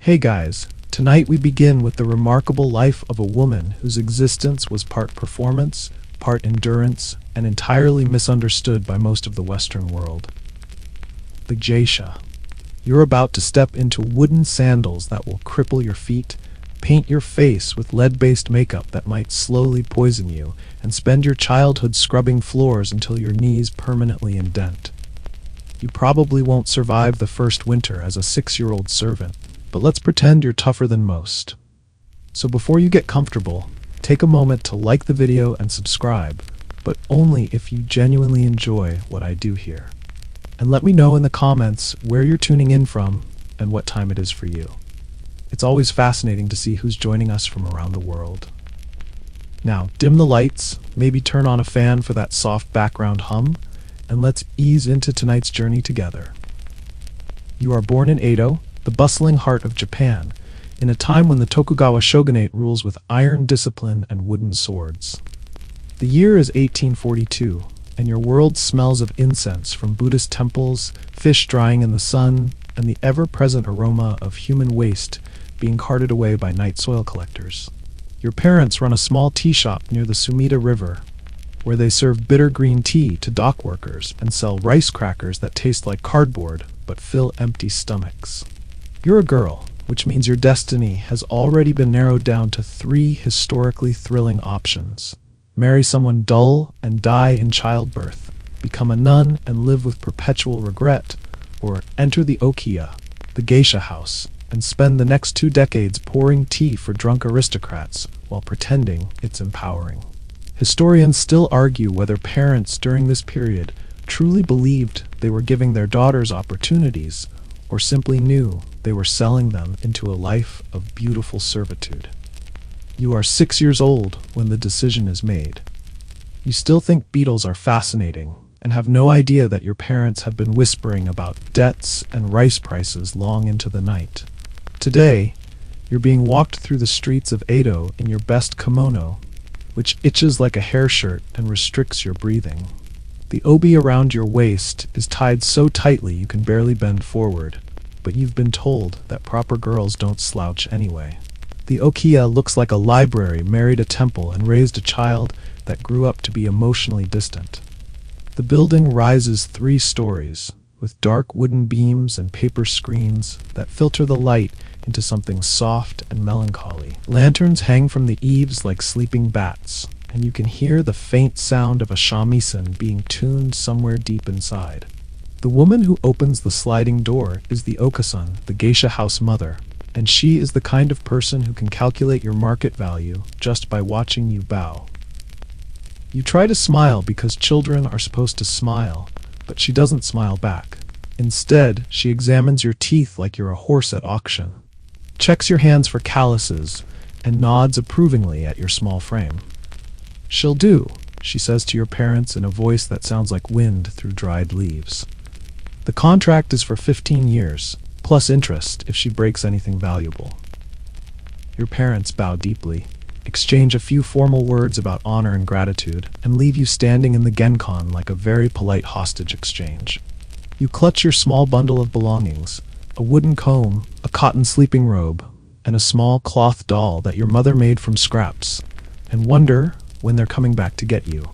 Hey guys, tonight we begin with the remarkable life of a woman whose existence was part performance, part endurance, and entirely misunderstood by most of the Western world. The Geisha. You're about to step into wooden sandals that will cripple your feet, paint your face with lead-based makeup that might slowly poison you, and spend your childhood scrubbing floors until your knees permanently indent. You probably won't survive the first winter as a 6-year-old servant, but let's pretend you're tougher than most. So before you get comfortable, take a moment to like the video and subscribe, but only if you genuinely enjoy what I do here. And let me know in the comments where you're tuning in from and what time it is for you. It's always fascinating to see who's joining us from around the world. Now, dim the lights, maybe turn on a fan for that soft background hum, and let's ease into tonight's journey together. You are born in Edo, the bustling heart of Japan, in a time when the Tokugawa shogunate rules with iron discipline and wooden swords. The year is 1842, and your world smells of incense from Buddhist temples, fish drying in the sun, and the ever-present aroma of human waste being carted away by night soil collectors. Your parents run a small tea shop near the Sumida River, where they serve bitter green tea to dock workers and sell rice crackers that taste like cardboard but fill empty stomachs. You're a girl, which means your destiny has already been narrowed down to 3 historically thrilling options. Marry someone dull and die in childbirth, become a nun and live with perpetual regret, or enter the okiya, the geisha house, and spend the next 2 decades pouring tea for drunk aristocrats while pretending it's empowering. Historians still argue whether parents during this period truly believed they were giving their daughters opportunities, or simply knew they were selling them into a life of beautiful servitude. You are 6 years old when the decision is made. You still think beetles are fascinating, and have no idea that your parents have been whispering about debts and rice prices long into the night. Today, you're being walked through the streets of Edo in your best kimono, which itches like a hair shirt and restricts your breathing. The obi around your waist is tied so tightly you can barely bend forward, but you've been told that proper girls don't slouch anyway. The okiya looks like a library married a temple and raised a child that grew up to be emotionally distant. The building rises 3 stories, with dark wooden beams and paper screens that filter the light into something soft and melancholy. Lanterns hang from the eaves like sleeping bats, and you can hear the faint sound of a shamisen being tuned somewhere deep inside. The woman who opens the sliding door is the okasan, the geisha house mother, and she is the kind of person who can calculate your market value just by watching you bow. You try to smile because children are supposed to smile, but she doesn't smile back. Instead, she examines your teeth like you're a horse at auction, checks your hands for calluses, and nods approvingly at your small frame. "She'll do," she says to your parents in a voice that sounds like wind through dried leaves. The contract is for 15 years, plus interest if she breaks anything valuable. Your parents bow deeply, exchange a few formal words about honor and gratitude, and leave you standing in the genkan like a very polite hostage exchange. You clutch your small bundle of belongings, a wooden comb, a cotton sleeping robe, and a small cloth doll that your mother made from scraps, and wonder when they're coming back to get you.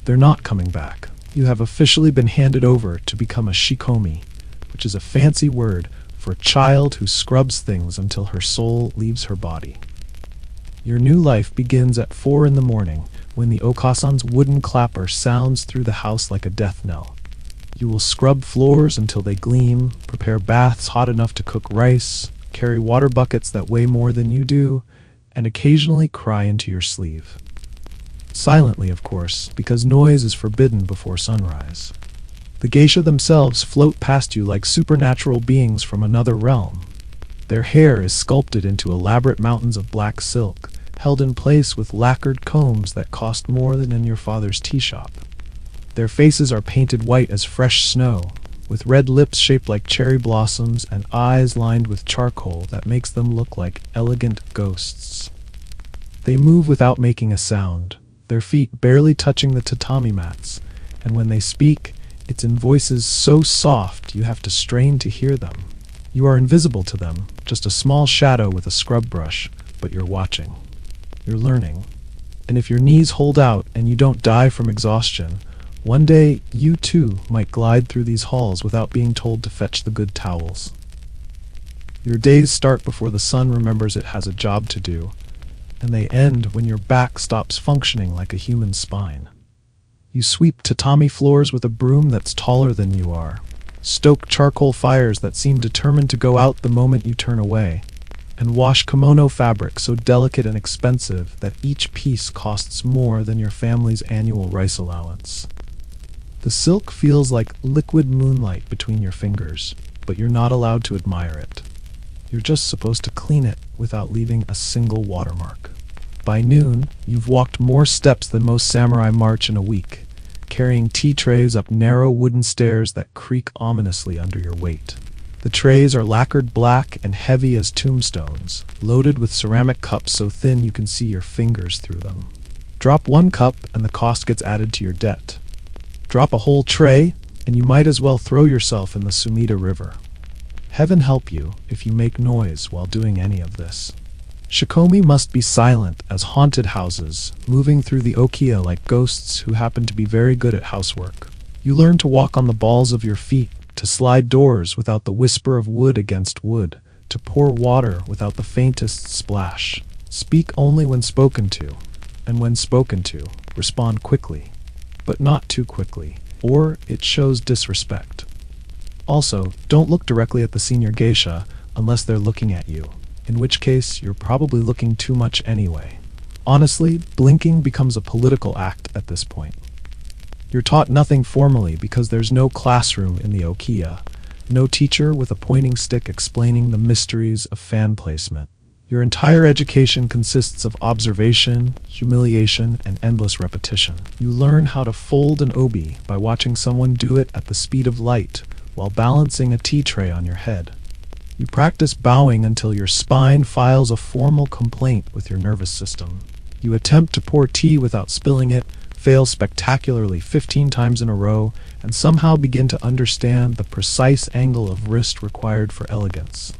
They're not coming back. You have officially been handed over to become a shikomi, which is a fancy word for a child who scrubs things until her soul leaves her body. Your new life begins at 4 in the morning when the okasan's wooden clapper sounds through the house like a death knell. You will scrub floors until they gleam, prepare baths hot enough to cook rice, carry water buckets that weigh more than you do, and occasionally cry into your sleeve. Silently, of course, because noise is forbidden before sunrise. The geisha themselves float past you like supernatural beings from another realm. Their hair is sculpted into elaborate mountains of black silk, held in place with lacquered combs that cost more than in your father's tea shop. Their faces are painted white as fresh snow, with red lips shaped like cherry blossoms and eyes lined with charcoal that makes them look like elegant ghosts. They move without making a sound, their feet barely touching the tatami mats, and when they speak, it's in voices so soft you have to strain to hear them. You are invisible to them, just a small shadow with a scrub brush, but you're watching. You're learning. And if your knees hold out and you don't die from exhaustion, one day you too might glide through these halls without being told to fetch the good towels. Your days start before the sun remembers it has a job to do, and they end when your back stops functioning like a human spine. You sweep tatami floors with a broom that's taller than you are, stoke charcoal fires that seem determined to go out the moment you turn away, and wash kimono fabric so delicate and expensive that each piece costs more than your family's annual rice allowance. The silk feels like liquid moonlight between your fingers, but you're not allowed to admire it. You're just supposed to clean it without leaving a single watermark. By noon, you've walked more steps than most samurai march in a week, carrying tea trays up narrow wooden stairs that creak ominously under your weight. The trays are lacquered black and heavy as tombstones, loaded with ceramic cups so thin you can see your fingers through them. Drop one cup and the cost gets added to your debt. Drop a whole tray, and you might as well throw yourself in the Sumida River. Heaven help you if you make noise while doing any of this. Shikomi must be silent as haunted houses, moving through the Okiya like ghosts who happen to be very good at housework. You learn to walk on the balls of your feet, to slide doors without the whisper of wood against wood, to pour water without the faintest splash. Speak only when spoken to, and when spoken to, respond quickly, but not too quickly, or it shows disrespect. Also, don't look directly at the senior geisha unless they're looking at you, in which case you're probably looking too much anyway. Honestly, blinking becomes a political act at this point. You're taught nothing formally because there's no classroom in the Okiya, no teacher with a pointing stick explaining the mysteries of fan placement. Your entire education consists of observation, humiliation, and endless repetition. You learn how to fold an obi by watching someone do it at the speed of light while balancing a tea tray on your head. You practice bowing until your spine files a formal complaint with your nervous system. You attempt to pour tea without spilling it, fail spectacularly 15 times in a row, and somehow begin to understand the precise angle of wrist required for elegance.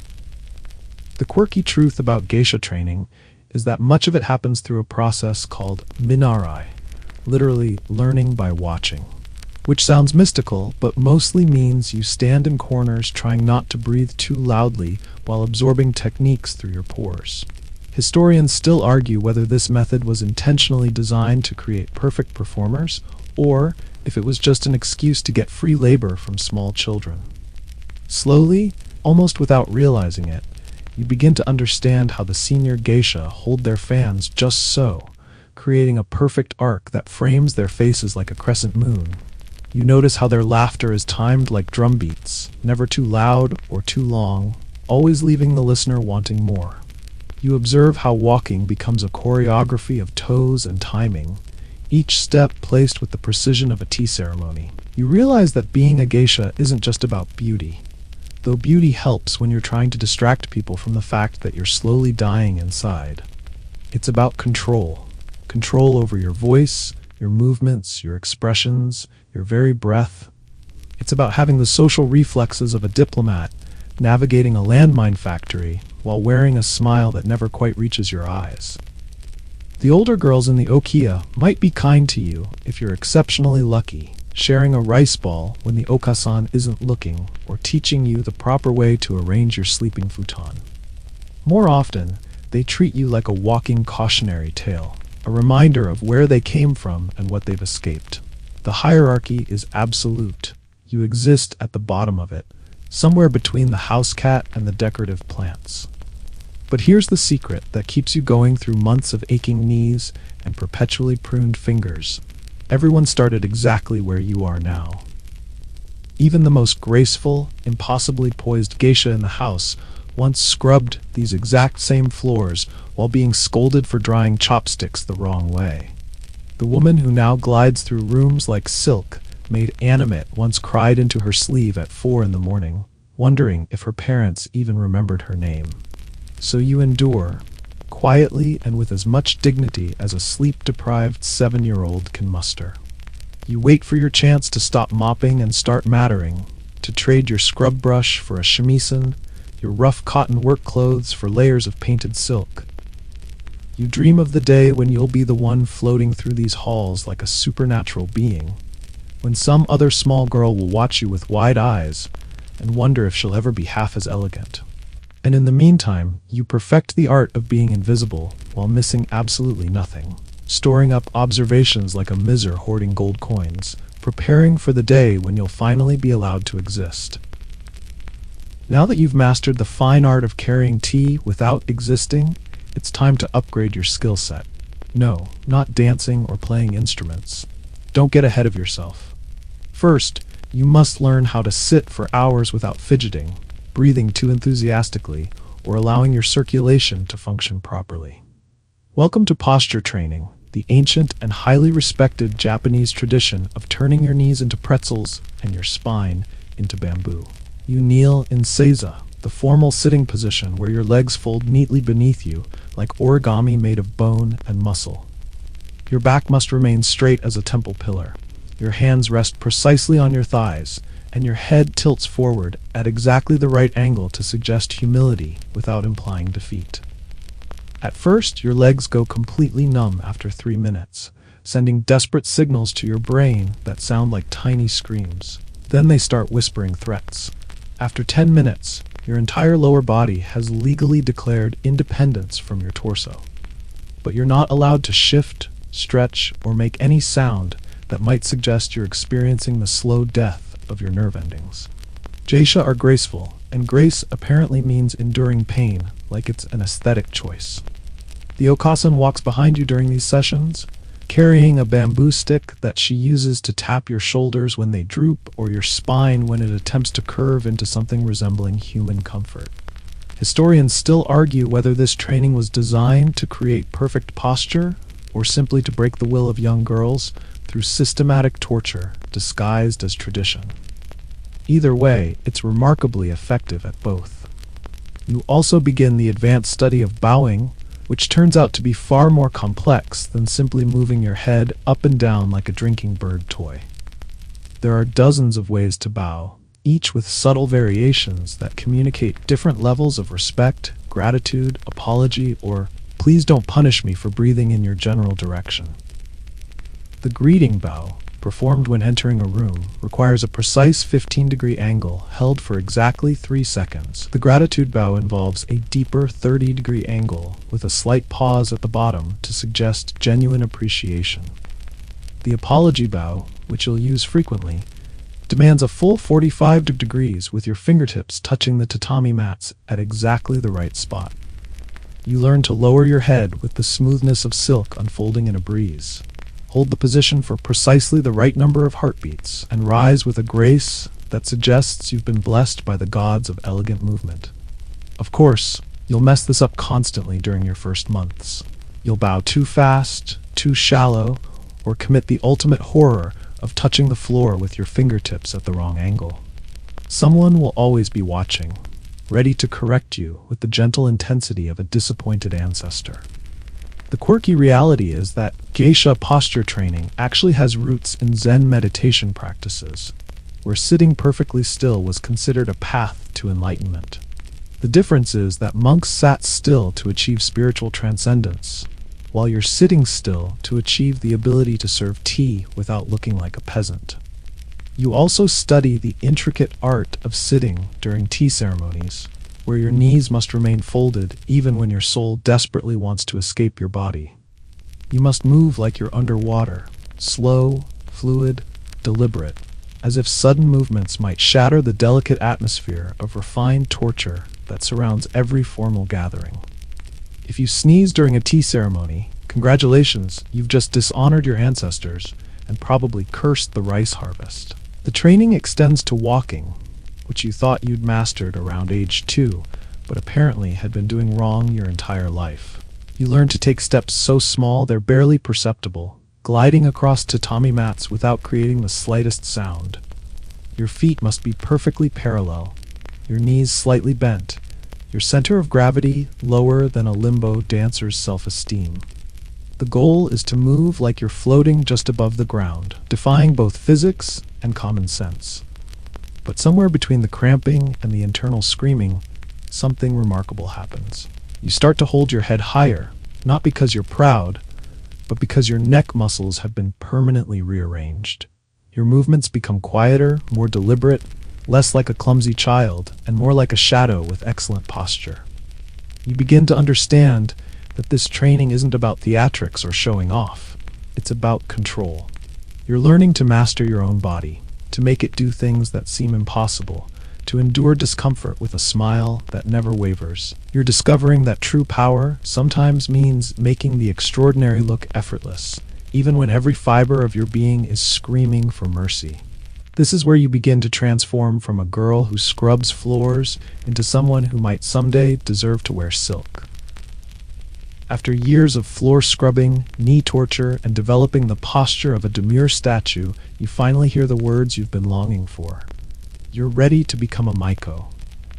The quirky truth about geisha training is that much of it happens through a process called minarai, literally learning by watching, which sounds mystical but mostly means you stand in corners trying not to breathe too loudly while absorbing techniques through your pores. Historians still argue whether this method was intentionally designed to create perfect performers, or if it was just an excuse to get free labor from small children. Slowly, almost without realizing it, you begin to understand how the senior geisha hold their fans just so, creating a perfect arc that frames their faces like a crescent moon. You notice how their laughter is timed like drum beats, never too loud or too long, always leaving the listener wanting more. You observe how walking becomes a choreography of toes and timing, each step placed with the precision of a tea ceremony. You realize that being a geisha isn't just about beauty, though beauty helps when you're trying to distract people from the fact that you're slowly dying inside. It's about control. Control over your voice, your movements, your expressions, your very breath. It's about having the social reflexes of a diplomat, navigating a landmine factory while wearing a smile that never quite reaches your eyes. The older girls in the Okiya might be kind to you if you're exceptionally lucky, sharing a rice ball when the okasan isn't looking, or teaching you the proper way to arrange your sleeping futon. More often, they treat you like a walking cautionary tale, a reminder of where they came from and what they've escaped. The hierarchy is absolute. You exist at the bottom of it, somewhere between the house cat and the decorative plants. But here's the secret that keeps you going through months of aching knees and perpetually pruned fingers. Everyone started exactly where you are now. Even the most graceful, impossibly poised geisha in the house once scrubbed these exact same floors while being scolded for drying chopsticks the wrong way. The woman who now glides through rooms like silk, made animate, once cried into her sleeve at 4 a.m, wondering if her parents even remembered her name. So you endure, quietly and with as much dignity as a sleep-deprived 7-year-old can muster. You wait for your chance to stop mopping and start mattering, to trade your scrub brush for a shamisen, your rough cotton work clothes for layers of painted silk. You dream of the day when you'll be the one floating through these halls like a supernatural being, when some other small girl will watch you with wide eyes and wonder if she'll ever be half as elegant. And in the meantime, you perfect the art of being invisible while missing absolutely nothing, storing up observations like a miser hoarding gold coins, preparing for the day when you'll finally be allowed to exist. Now that you've mastered the fine art of carrying tea without existing, it's time to upgrade your skill set. No, not dancing or playing instruments. Don't get ahead of yourself. First, you must learn how to sit for hours without fidgeting, breathing too enthusiastically, or allowing your circulation to function properly. Welcome to posture training, the ancient and highly respected Japanese tradition of turning your knees into pretzels and your spine into bamboo. You kneel in seiza, the formal sitting position where your legs fold neatly beneath you, like origami made of bone and muscle. Your back must remain straight as a temple pillar. Your hands rest precisely on your thighs, and your head tilts forward at exactly the right angle to suggest humility without implying defeat. At first, your legs go completely numb after 3 minutes, sending desperate signals to your brain that sound like tiny screams. Then they start whispering threats. After 10 minutes, your entire lower body has legally declared independence from your torso. But you're not allowed to shift, stretch, or make any sound that might suggest you're experiencing the slow death of your nerve endings. Geisha are graceful, and grace apparently means enduring pain, like it's an aesthetic choice. The Okasan walks behind you during these sessions, carrying a bamboo stick that she uses to tap your shoulders when they droop or your spine when it attempts to curve into something resembling human comfort. Historians still argue whether this training was designed to create perfect posture or simply to break the will of young girls through systematic torture disguised as tradition. Either way, it's remarkably effective at both. You also begin the advanced study of bowing, which turns out to be far more complex than simply moving your head up and down like a drinking bird toy. There are dozens of ways to bow, each with subtle variations that communicate different levels of respect, gratitude, apology, or please don't punish me for breathing in your general direction. The greeting bow, performed when entering a room, requires a precise 15-degree angle held for exactly 3 seconds. The gratitude bow involves a deeper 30-degree angle with a slight pause at the bottom to suggest genuine appreciation. The apology bow, which you'll use frequently, demands a full 45 degrees with your fingertips touching the tatami mats at exactly the right spot. You learn to lower your head with the smoothness of silk unfolding in a breeze. Hold the position for precisely the right number of heartbeats, and rise with a grace that suggests you've been blessed by the gods of elegant movement. Of course, you'll mess this up constantly during your first months. You'll bow too fast, too shallow, or commit the ultimate horror of touching the floor with your fingertips at the wrong angle. Someone will always be watching, ready to correct you with the gentle intensity of a disappointed ancestor. The quirky reality is that geisha posture training actually has roots in Zen meditation practices, where sitting perfectly still was considered a path to enlightenment. The difference is that monks sat still to achieve spiritual transcendence, while you're sitting still to achieve the ability to serve tea without looking like a peasant. You also study the intricate art of sitting during tea ceremonies, where your knees must remain folded even when your soul desperately wants to escape your body. You must move like you're underwater, slow, fluid, deliberate, as if sudden movements might shatter the delicate atmosphere of refined torture that surrounds every formal gathering. If you sneeze during a tea ceremony, congratulations, you've just dishonored your ancestors and probably cursed the rice harvest. The training extends to walking, which you thought you'd mastered around age 2, but apparently had been doing wrong your entire life. You learn to take steps so small they're barely perceptible, gliding across tatami mats without creating the slightest sound. Your feet must be perfectly parallel, your knees slightly bent, your center of gravity lower than a limbo dancer's self-esteem. The goal is to move like you're floating just above the ground, defying both physics and common sense. But somewhere between the cramping and the internal screaming, something remarkable happens. You start to hold your head higher, not because you're proud, but because your neck muscles have been permanently rearranged. Your movements become quieter, more deliberate, less like a clumsy child, and more like a shadow with excellent posture. You begin to understand that this training isn't about theatrics or showing off. It's about control. You're learning to master your own body, to make it do things that seem impossible, to endure discomfort with a smile that never wavers. You're discovering that true power sometimes means making the extraordinary look effortless, even when every fiber of your being is screaming for mercy. This is where you begin to transform from a girl who scrubs floors into someone who might someday deserve to wear silk. After years of floor scrubbing, knee torture, and developing the posture of a demure statue, you finally hear the words you've been longing for. You're ready to become a Maiko.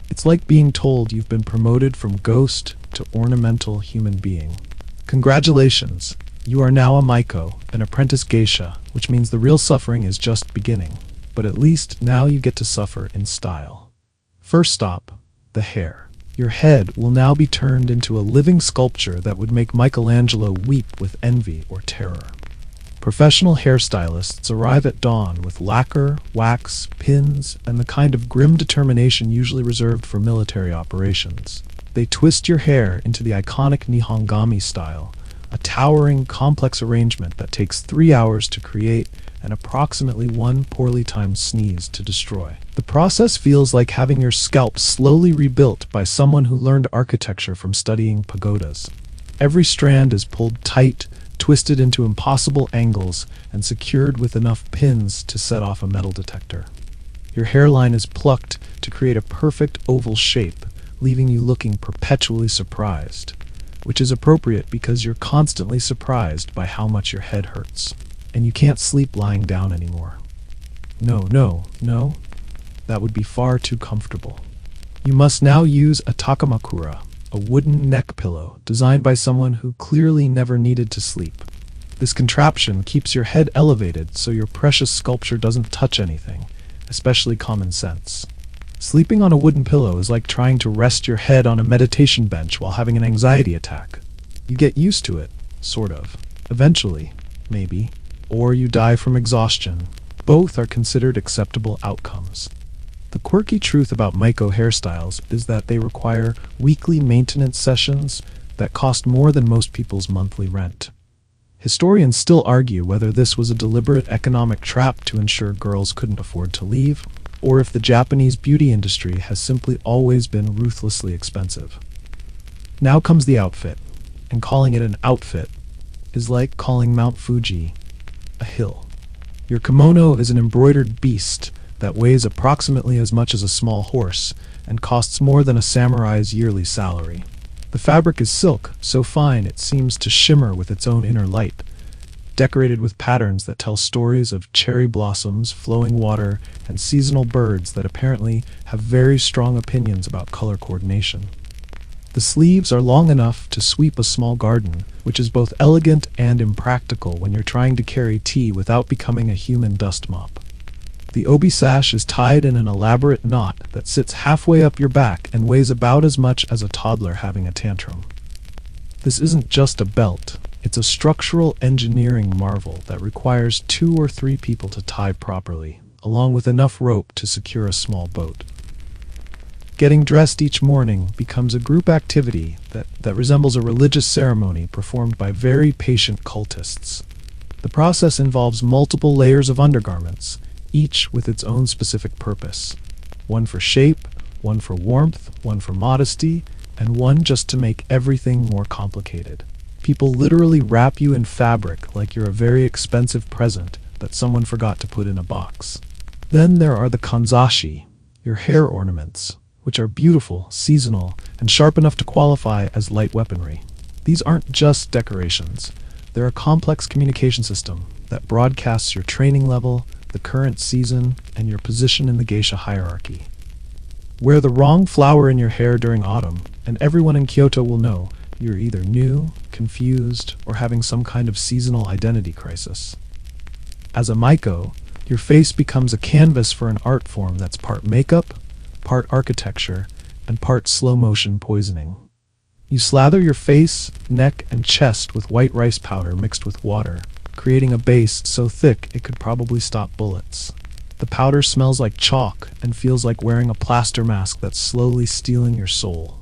It's like being told you've been promoted from ghost to ornamental human being. Congratulations! You are now a Maiko, an apprentice geisha, which means the real suffering is just beginning. But at least now you get to suffer in style. First stop, the hair. Your head will now be turned into a living sculpture that would make Michelangelo weep with envy or terror. Professional hairstylists arrive at dawn with lacquer, wax, pins, and the kind of grim determination usually reserved for military operations. They twist your hair into the iconic Nihongami style, a towering, complex arrangement that takes 3 hours to create and approximately 1 poorly timed sneeze to destroy. The process feels like having your scalp slowly rebuilt by someone who learned architecture from studying pagodas. Every strand is pulled tight, twisted into impossible angles, and secured with enough pins to set off a metal detector. Your hairline is plucked to create a perfect oval shape, leaving you looking perpetually surprised, which is appropriate because you're constantly surprised by how much your head hurts. And you can't sleep lying down anymore. No. That would be far too comfortable. You must now use a takamakura, a wooden neck pillow designed by someone who clearly never needed to sleep. This contraption keeps your head elevated so your precious sculpture doesn't touch anything, especially common sense. Sleeping on a wooden pillow is like trying to rest your head on a meditation bench while having an anxiety attack. You get used to it, sort of. Eventually, maybe. Or you die from exhaustion. Both are considered acceptable outcomes. The quirky truth about Maiko hairstyles is that they require weekly maintenance sessions that cost more than most people's monthly rent. Historians still argue whether this was a deliberate economic trap to ensure girls couldn't afford to leave, or if the Japanese beauty industry has simply always been ruthlessly expensive. Now comes the outfit, and calling it an outfit is like calling Mount Fuji a hill. Your kimono is an embroidered beast that weighs approximately as much as a small horse and costs more than a samurai's yearly salary. The fabric is silk, so fine it seems to shimmer with its own inner light, decorated with patterns that tell stories of cherry blossoms, flowing water, and seasonal birds that apparently have very strong opinions about color coordination. The sleeves are long enough to sweep a small garden, which is both elegant and impractical when you're trying to carry tea without becoming a human dust mop. The obi sash is tied in an elaborate knot that sits halfway up your back and weighs about as much as a toddler having a tantrum. This isn't just a belt, it's a structural engineering marvel that requires 2 or 3 people to tie properly, along with enough rope to secure a small boat. Getting dressed each morning becomes a group activity that resembles a religious ceremony performed by very patient cultists. The process involves multiple layers of undergarments, each with its own specific purpose. One for shape, one for warmth, one for modesty, and one just to make everything more complicated. People literally wrap you in fabric like you're a very expensive present that someone forgot to put in a box. Then there are the kanzashi, your hair ornaments, which are beautiful, seasonal, and sharp enough to qualify as light weaponry. These aren't just decorations. They're a complex communication system that broadcasts your training level, the current season, and your position in the geisha hierarchy. Wear the wrong flower in your hair during autumn, and everyone in Kyoto will know you're either new, confused, or having some kind of seasonal identity crisis. As a Maiko, your face becomes a canvas for an art form that's part makeup, part architecture, and part slow-motion poisoning. You slather your face, neck, and chest with white rice powder mixed with water, creating a base so thick it could probably stop bullets. The powder smells like chalk and feels like wearing a plaster mask that's slowly stealing your soul.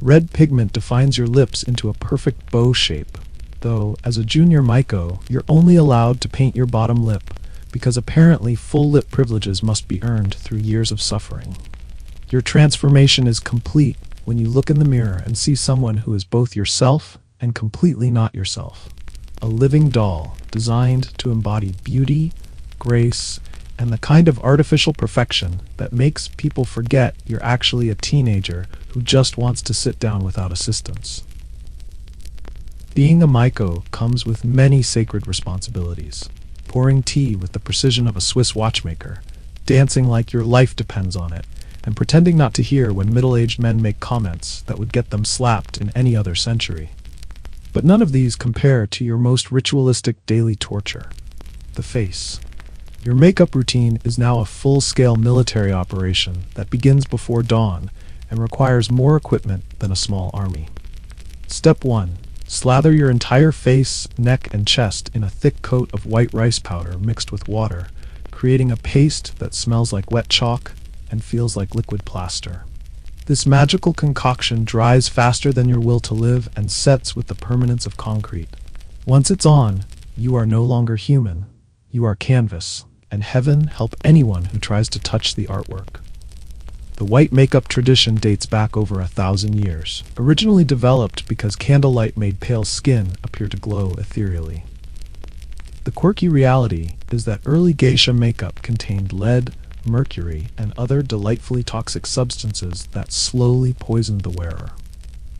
Red pigment defines your lips into a perfect bow shape, though, as a junior Maiko, you're only allowed to paint your bottom lip, because apparently full lip privileges must be earned through years of suffering. Your transformation is complete when you look in the mirror and see someone who is both yourself and completely not yourself. A living doll designed to embody beauty, grace, and the kind of artificial perfection that makes people forget you're actually a teenager who just wants to sit down without assistance. Being a Maiko comes with many sacred responsibilities. Pouring tea with the precision of a Swiss watchmaker, dancing like your life depends on it, and pretending not to hear when middle-aged men make comments that would get them slapped in any other century. But none of these compare to your most ritualistic daily torture, the face. Your makeup routine is now a full-scale military operation that begins before dawn and requires more equipment than a small army. Step 1. Slather your entire face, neck, and chest in a thick coat of white rice powder mixed with water, creating a paste that smells like wet chalk and feels like liquid plaster. This magical concoction dries faster than your will to live and sets with the permanence of concrete. Once it's on, you are no longer human. You are canvas, and heaven help anyone who tries to touch the artwork. The white makeup tradition dates back over 1,000 years, originally developed because candlelight made pale skin appear to glow ethereally. The quirky reality is that early geisha makeup contained lead, mercury, and other delightfully toxic substances that slowly poisoned the wearer.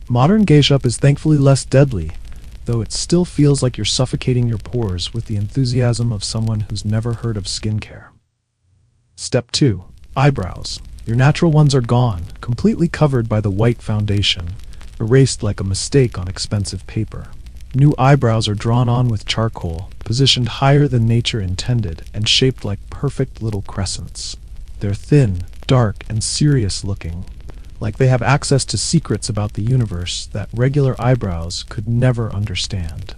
Modern geisha is thankfully less deadly, though it still feels like you're suffocating your pores with the enthusiasm of someone who's never heard of skincare. Step 2. Eyebrows. Your natural ones are gone, completely covered by the white foundation, erased like a mistake on expensive paper. New eyebrows are drawn on with charcoal, positioned higher than nature intended, and shaped like perfect little crescents. They're thin, dark, and serious looking, like they have access to secrets about the universe that regular eyebrows could never understand.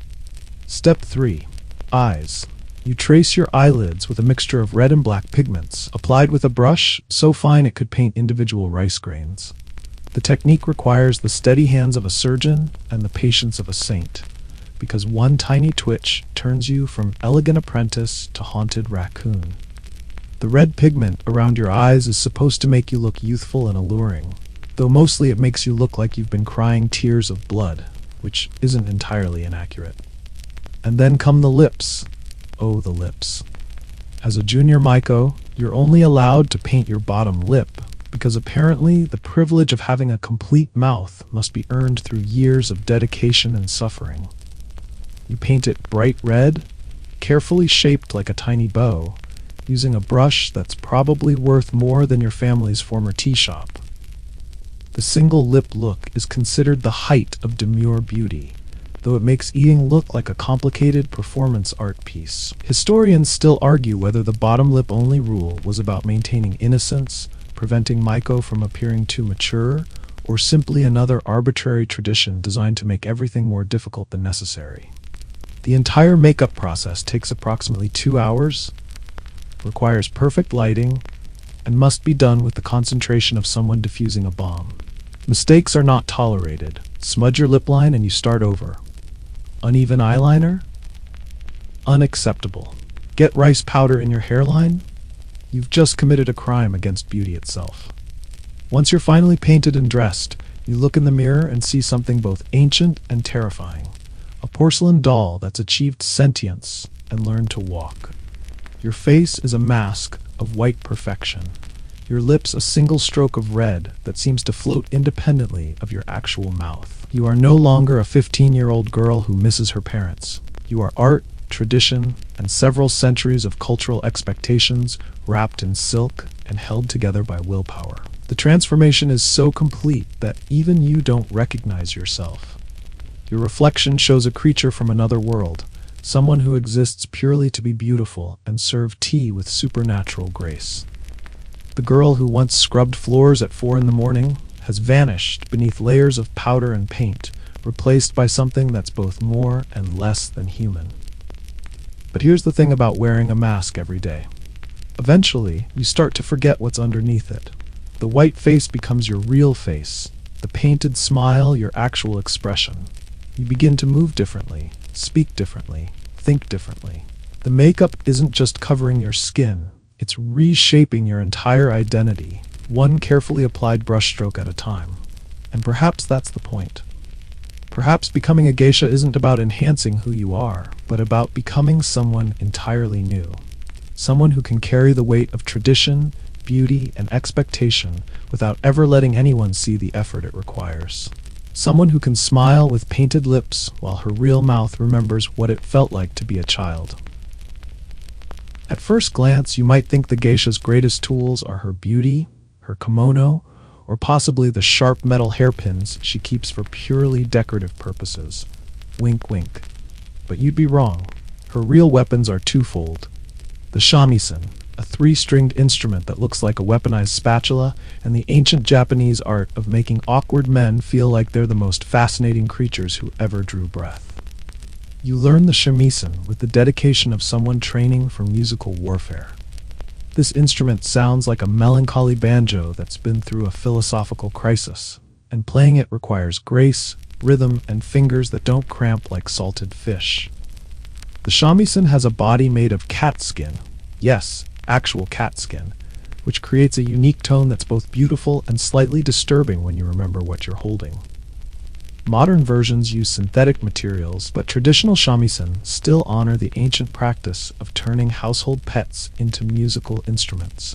Step 3. Eyes. You trace your eyelids with a mixture of red and black pigments, applied with a brush so fine it could paint individual rice grains. The technique requires the steady hands of a surgeon and the patience of a saint, because one tiny twitch turns you from elegant apprentice to haunted raccoon. The red pigment around your eyes is supposed to make you look youthful and alluring, though mostly it makes you look like you've been crying tears of blood, which isn't entirely inaccurate. And then come the lips. Oh, the lips. As a junior Maiko, you're only allowed to paint your bottom lip, because apparently the privilege of having a complete mouth must be earned through years of dedication and suffering. You paint it bright red, carefully shaped like a tiny bow, using a brush that's probably worth more than your family's former tea shop. The single lip look is considered the height of demure beauty, though it makes eating look like a complicated performance art piece. Historians still argue whether the bottom lip only rule was about maintaining innocence, preventing Maiko from appearing too mature, or simply another arbitrary tradition designed to make everything more difficult than necessary. The entire makeup process takes approximately 2 hours, requires perfect lighting, and must be done with the concentration of someone defusing a bomb. Mistakes are not tolerated. Smudge your lip line and you start over. Uneven eyeliner? Unacceptable. Get rice powder in your hairline? You've just committed a crime against beauty itself. Once you're finally painted and dressed, you look in the mirror and see something both ancient and terrifying. A porcelain doll that's achieved sentience and learned to walk. Your face is a mask of white perfection. Your lips a single stroke of red that seems to float independently of your actual mouth. You are no longer a 15-year-old girl who misses her parents. You are art, tradition, and several centuries of cultural expectations wrapped in silk and held together by willpower. The transformation is so complete that even you don't recognize yourself. Your reflection shows a creature from another world, someone who exists purely to be beautiful and serve tea with supernatural grace. The girl who once scrubbed floors at 4 in the morning has vanished beneath layers of powder and paint, replaced by something that's both more and less than human. But here's the thing about wearing a mask every day. Eventually, you start to forget what's underneath it. The white face becomes your real face, the painted smile your actual expression. You begin to move differently, speak differently, think differently. The makeup isn't just covering your skin, it's reshaping your entire identity, one carefully applied brushstroke at a time. And perhaps that's the point. Perhaps becoming a geisha isn't about enhancing who you are, but about becoming someone entirely new. Someone who can carry the weight of tradition, beauty, and expectation without ever letting anyone see the effort it requires. Someone who can smile with painted lips while her real mouth remembers what it felt like to be a child. At first glance, you might think the geisha's greatest tools are her beauty, her kimono, or possibly the sharp metal hairpins she keeps for purely decorative purposes. Wink, wink. But you'd be wrong. Her real weapons are twofold. The shamisen, a three-stringed instrument that looks like a weaponized spatula, and the ancient Japanese art of making awkward men feel like they're the most fascinating creatures who ever drew breath. You learn the shamisen with the dedication of someone training for musical warfare. This instrument sounds like a melancholy banjo that's been through a philosophical crisis, and playing it requires grace, rhythm, and fingers that don't cramp like salted fish. The shamisen has a body made of cat skin, yes, actual cat skin, which creates a unique tone that's both beautiful and slightly disturbing when you remember what you're holding. Modern versions use synthetic materials, but traditional shamisen still honor the ancient practice of turning household pets into musical instruments.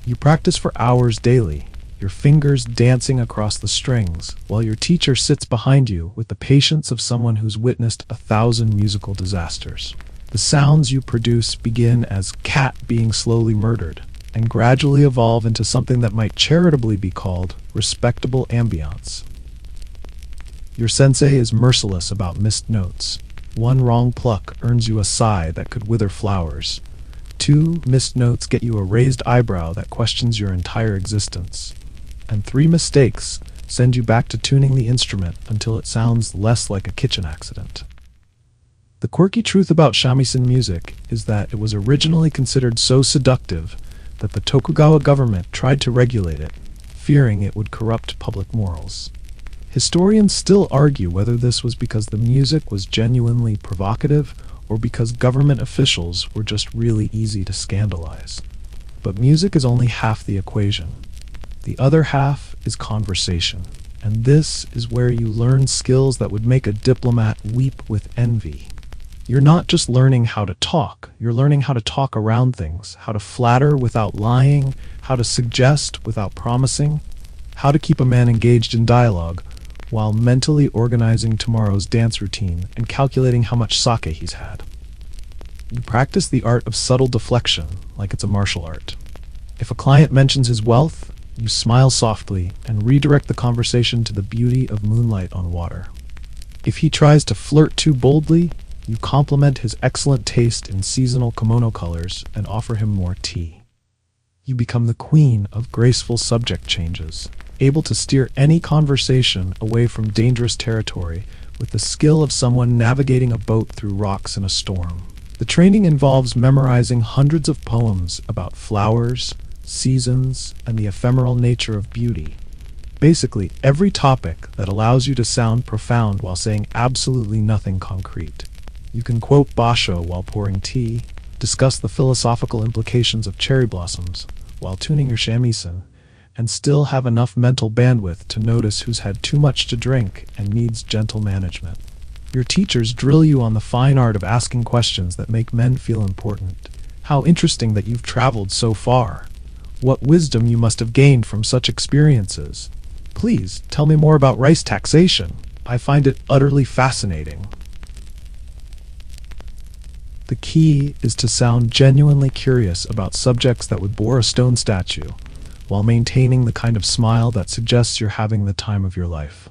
You practice for hours daily, your fingers dancing across the strings, while your teacher sits behind you with the patience of someone who's witnessed 1,000 musical disasters. The sounds you produce begin as cat being slowly murdered, and gradually evolve into something that might charitably be called respectable ambiance. Your sensei is merciless about missed notes. One wrong pluck earns you a sigh that could wither flowers. 2 missed notes get you a raised eyebrow that questions your entire existence. And 3 mistakes send you back to tuning the instrument until it sounds less like a kitchen accident. The quirky truth about shamisen music is that it was originally considered so seductive that the Tokugawa government tried to regulate it, fearing it would corrupt public morals. Historians still argue whether this was because the music was genuinely provocative or because government officials were just really easy to scandalize. But music is only half the equation. The other half is conversation, and this is where you learn skills that would make a diplomat weep with envy. You're not just learning how to talk, you're learning how to talk around things, how to flatter without lying, how to suggest without promising, how to keep a man engaged in dialogue, while mentally organizing tomorrow's dance routine and calculating how much sake he's had. You practice the art of subtle deflection like it's a martial art. If a client mentions his wealth, you smile softly and redirect the conversation to the beauty of moonlight on water. If he tries to flirt too boldly, you compliment his excellent taste in seasonal kimono colors and offer him more tea. You become the queen of graceful subject changes, able to steer any conversation away from dangerous territory with the skill of someone navigating a boat through rocks in a storm. The training involves memorizing hundreds of poems about flowers, seasons, and the ephemeral nature of beauty. Basically, every topic that allows you to sound profound while saying absolutely nothing concrete. You can quote Basho while pouring tea, discuss the philosophical implications of cherry blossoms while tuning your shamisen, and still have enough mental bandwidth to notice who's had too much to drink and needs gentle management. Your teachers drill you on the fine art of asking questions that make men feel important. How interesting that you've traveled so far. What wisdom you must have gained from such experiences. Please, tell me more about rice taxation. I find it utterly fascinating. The key is to sound genuinely curious about subjects that would bore a stone statue, while maintaining the kind of smile that suggests you're having the time of your life.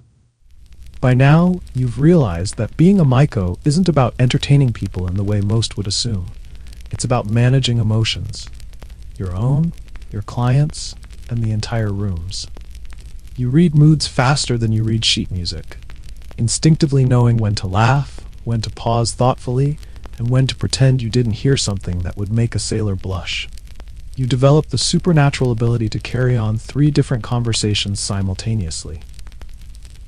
By now, you've realized that being a maiko isn't about entertaining people in the way most would assume. It's about managing emotions. Your own, your clients', and the entire room's. You read moods faster than you read sheet music, instinctively knowing when to laugh, when to pause thoughtfully, and when to pretend you didn't hear something that would make a sailor blush. You develop the supernatural ability to carry on 3 different conversations simultaneously.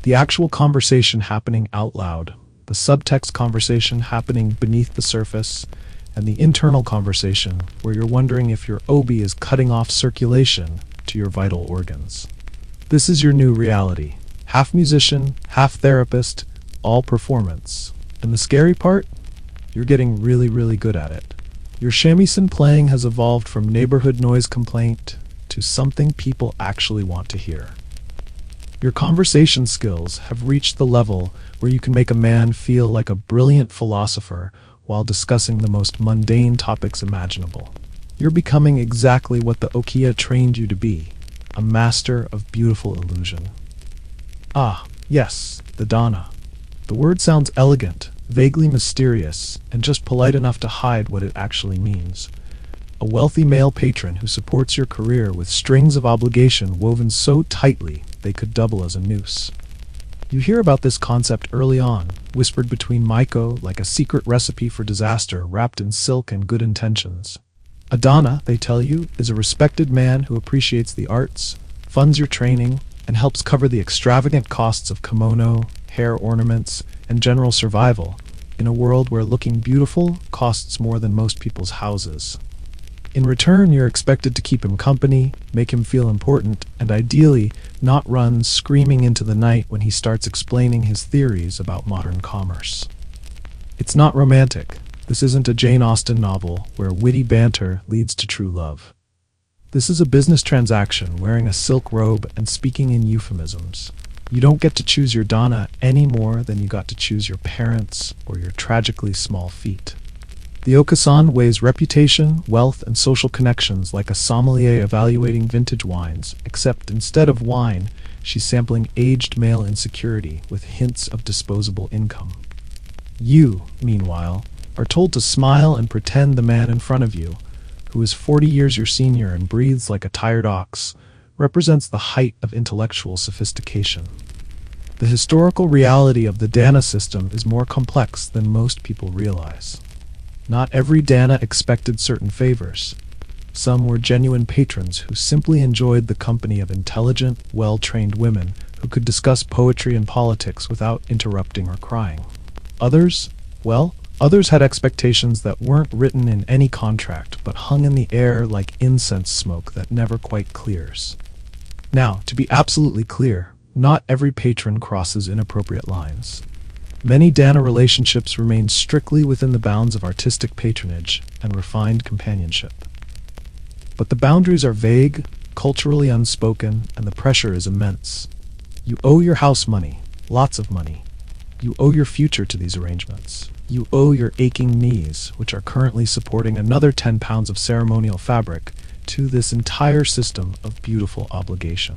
The actual conversation happening out loud, the subtext conversation happening beneath the surface, and the internal conversation where you're wondering if your OB is cutting off circulation to your vital organs. This is your new reality. Half musician, half therapist, all performance. And the scary part? You're getting really, really good at it. Your shamisen playing has evolved from neighborhood noise complaint to something people actually want to hear. Your conversation skills have reached the level where you can make a man feel like a brilliant philosopher while discussing the most mundane topics imaginable. You're becoming exactly what the Okia trained you to be, a master of beautiful illusion. Ah, yes, the Dana. The word sounds elegant, vaguely mysterious, and just polite enough to hide what it actually means. A wealthy male patron who supports your career with strings of obligation woven so tightly they could double as a noose. You hear about this concept early on, whispered between Maiko like a secret recipe for disaster wrapped in silk and good intentions. A Dana, they tell you, is a respected man who appreciates the arts, funds your training, and helps cover the extravagant costs of kimono, hair ornaments, and general survival in a world where looking beautiful costs more than most people's houses. In return, you're expected to keep him company, make him feel important, and ideally, not run screaming into the night when he starts explaining his theories about modern commerce. It's not romantic. This isn't a Jane Austen novel where witty banter leads to true love. This is a business transaction wearing a silk robe and speaking in euphemisms. You don't get to choose your Dana any more than you got to choose your parents or your tragically small feet. The Okasan weighs reputation, wealth, and social connections like a sommelier evaluating vintage wines, except instead of wine, she's sampling aged male insecurity with hints of disposable income. You, meanwhile, are told to smile and pretend the man in front of you, who is 40 years your senior and breathes like a tired ox, represents the height of intellectual sophistication. The historical reality of the Dana system is more complex than most people realize. Not every Dana expected certain favors. Some were genuine patrons who simply enjoyed the company of intelligent, well-trained women who could discuss poetry and politics without interrupting or crying. Others had expectations that weren't written in any contract but hung in the air like incense smoke that never quite clears. Now, to be absolutely clear, not every patron crosses inappropriate lines. Many Dana relationships remain strictly within the bounds of artistic patronage and refined companionship. But the boundaries are vague, culturally unspoken, and the pressure is immense. You owe your house money, lots of money. You owe your future to these arrangements. You owe your aching knees, which are currently supporting another 10 pounds of ceremonial fabric, to this entire system of beautiful obligation.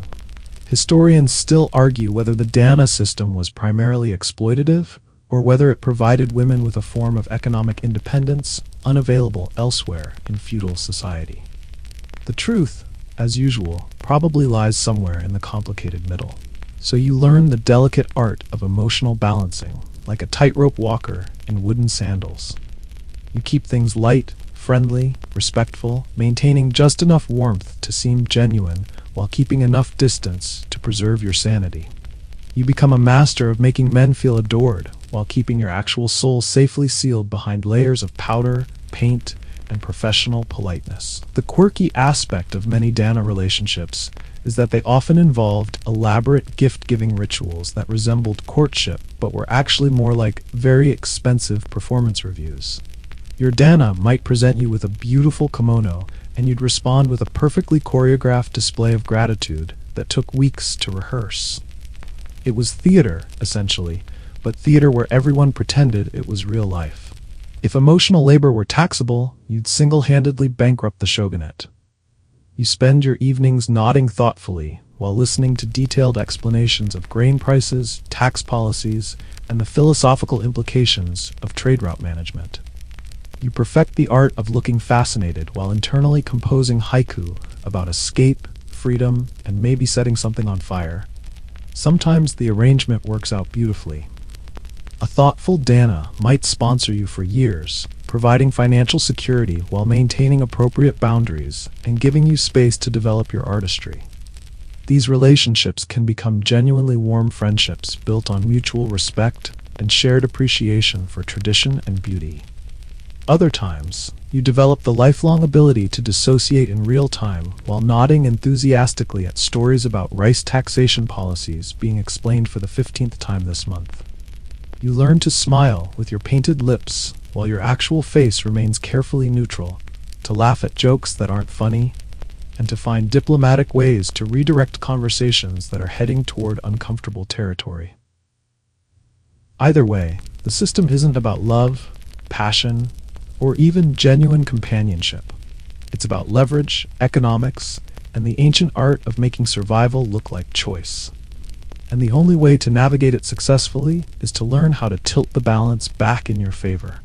Historians still argue whether the Dana system was primarily exploitative, or whether it provided women with a form of economic independence unavailable elsewhere in feudal society. The truth, as usual, probably lies somewhere in the complicated middle. So you learn the delicate art of emotional balancing, like a tightrope walker in wooden sandals. You keep things light, friendly, respectful, maintaining just enough warmth to seem genuine, while keeping enough distance to preserve your sanity. You become a master of making men feel adored, while keeping your actual soul safely sealed behind layers of powder, paint, and professional politeness. The quirky aspect of many Dana relationships is that they often involved elaborate gift-giving rituals that resembled courtship, but were actually more like very expensive performance reviews. Your Dana might present you with a beautiful kimono, and you'd respond with a perfectly choreographed display of gratitude that took weeks to rehearse. It was theater, essentially, but theater where everyone pretended it was real life. If emotional labor were taxable, you'd single-handedly bankrupt the shogunate. You spend your evenings nodding thoughtfully while listening to detailed explanations of grain prices, tax policies, and the philosophical implications of trade route management. You perfect the art of looking fascinated while internally composing haiku about escape, freedom, and maybe setting something on fire, Sometimes the arrangement works out beautifully. A thoughtful Dana might sponsor you for years, providing financial security while maintaining appropriate boundaries and giving you space to develop your artistry. These relationships can become genuinely warm friendships built on mutual respect and shared appreciation for tradition and beauty. Other times, you develop the lifelong ability to dissociate in real time while nodding enthusiastically at stories about rice taxation policies being explained for the 15th time this month. You learn to smile with your painted lips while your actual face remains carefully neutral, to laugh at jokes that aren't funny, and to find diplomatic ways to redirect conversations that are heading toward uncomfortable territory. Either way, the system isn't about love, passion, or even genuine companionship. It's about leverage, economics, and the ancient art of making survival look like choice. And the only way to navigate it successfully is to learn how to tilt the balance back in your favor,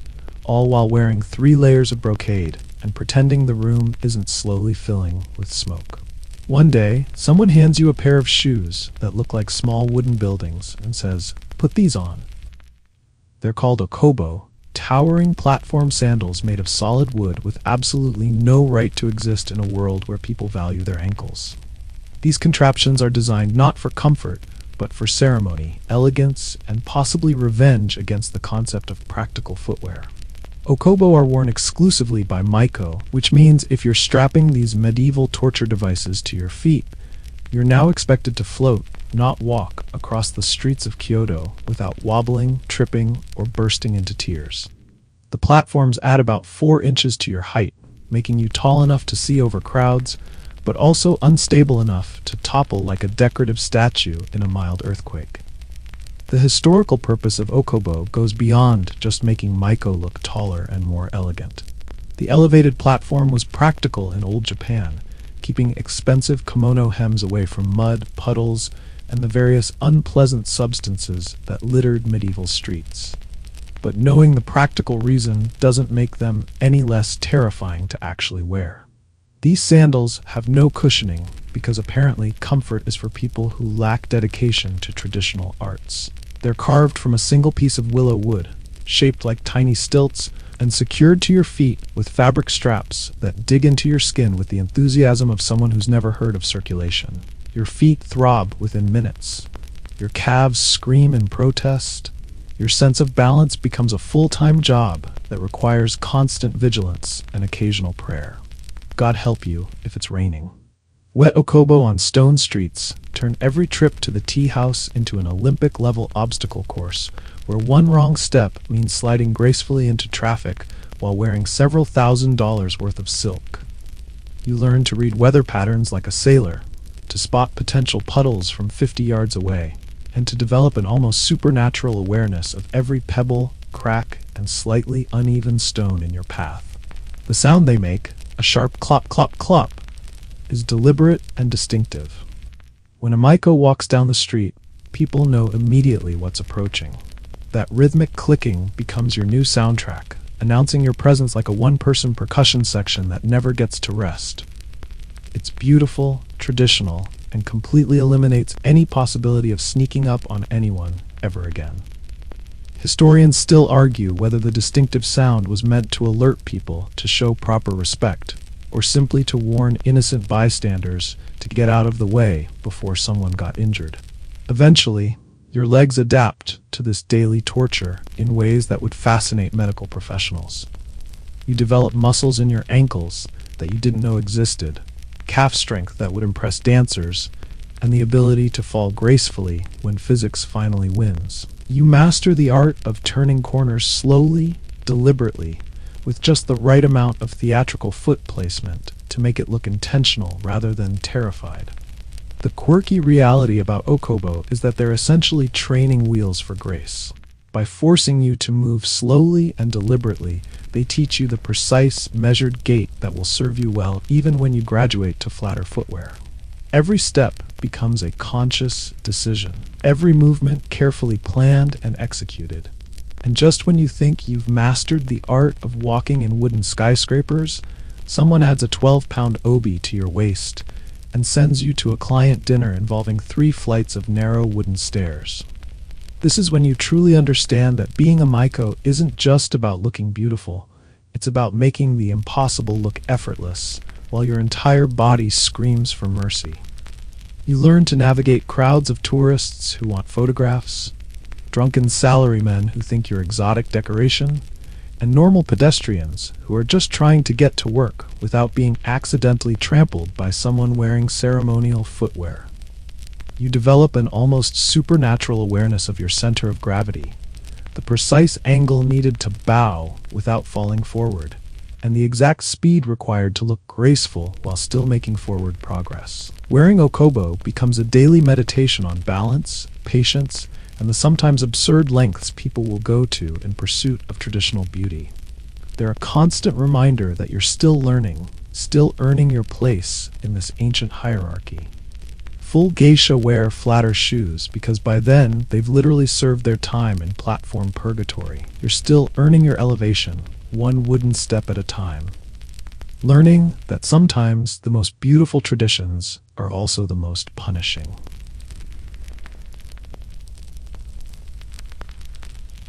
all while wearing 3 layers of brocade and pretending the room isn't slowly filling with smoke. One day, someone hands you a pair of shoes that look like small wooden buildings and says, "Put these on." They're called okobo, towering platform sandals made of solid wood with absolutely no right to exist in a world where people value their ankles. These contraptions are designed not for comfort, but for ceremony, elegance, and possibly revenge against the concept of practical footwear. Okobo are worn exclusively by Maiko, which means if you're strapping these medieval torture devices to your feet, you're now expected to float, not walk, across the streets of Kyoto without wobbling, tripping, or bursting into tears. The platforms add about 4 inches to your height, making you tall enough to see over crowds, but also unstable enough to topple like a decorative statue in a mild earthquake. The historical purpose of okobo goes beyond just making Maiko look taller and more elegant. The elevated platform was practical in old Japan, keeping expensive kimono hems away from mud, puddles, and the various unpleasant substances that littered medieval streets. But knowing the practical reason doesn't make them any less terrifying to actually wear. These sandals have no cushioning because apparently comfort is for people who lack dedication to traditional arts. They're carved from a single piece of willow wood, shaped like tiny stilts, and secured to your feet with fabric straps that dig into your skin with the enthusiasm of someone who's never heard of circulation. Your feet throb within minutes. Your calves scream in protest. Your sense of balance becomes a full-time job that requires constant vigilance and occasional prayer. God help you if it's raining. Wet okobo on stone streets turn every trip to the tea house into an Olympic-level obstacle course, where one wrong step means sliding gracefully into traffic while wearing several $1,000s worth of silk. You learn to read weather patterns like a sailor, to spot potential puddles from 50 yards away, and to develop an almost supernatural awareness of every pebble, crack, and slightly uneven stone in your path. The sound they make, a sharp clop clop clop, is deliberate and distinctive. When a Maiko walks down the street, people know immediately what's approaching. That rhythmic clicking becomes your new soundtrack, announcing your presence like a one-person percussion section that never gets to rest. It's beautiful, traditional, and completely eliminates any possibility of sneaking up on anyone ever again. Historians still argue whether the distinctive sound was meant to alert people to show proper respect, or simply to warn innocent bystanders to get out of the way before someone got injured. Eventually, your legs adapt to this daily torture in ways that would fascinate medical professionals. You develop muscles in your ankles that you didn't know existed, calf strength that would impress dancers, and the ability to fall gracefully when physics finally wins. You master the art of turning corners slowly, deliberately, with just the right amount of theatrical foot placement to make it look intentional rather than terrified. The quirky reality about okobo is that they're essentially training wheels for grace. By forcing you to move slowly and deliberately, they teach you the precise, measured gait that will serve you well even when you graduate to flatter footwear. Every step becomes a conscious decision, every movement carefully planned and executed. And just when you think you've mastered the art of walking in wooden skyscrapers, someone adds a 12-pound obi to your waist, and sends you to a client dinner involving 3 flights of narrow wooden stairs. This is when you truly understand that being a maiko isn't just about looking beautiful, it's about making the impossible look effortless, while your entire body screams for mercy. You learn to navigate crowds of tourists who want photographs, drunken salarymen who think you're exotic decoration, and normal pedestrians who are just trying to get to work without being accidentally trampled by someone wearing ceremonial footwear. You develop an almost supernatural awareness of your center of gravity, the precise angle needed to bow without falling forward, and the exact speed required to look graceful while still making forward progress. Wearing okobo becomes a daily meditation on balance, patience, and the sometimes absurd lengths people will go to in pursuit of traditional beauty. They're a constant reminder that you're still learning, still earning your place in this ancient hierarchy. Full geisha wear flatter shoes because by then they've literally served their time in platform purgatory. You're still earning your elevation, one wooden step at a time. Learning that sometimes the most beautiful traditions are also the most punishing.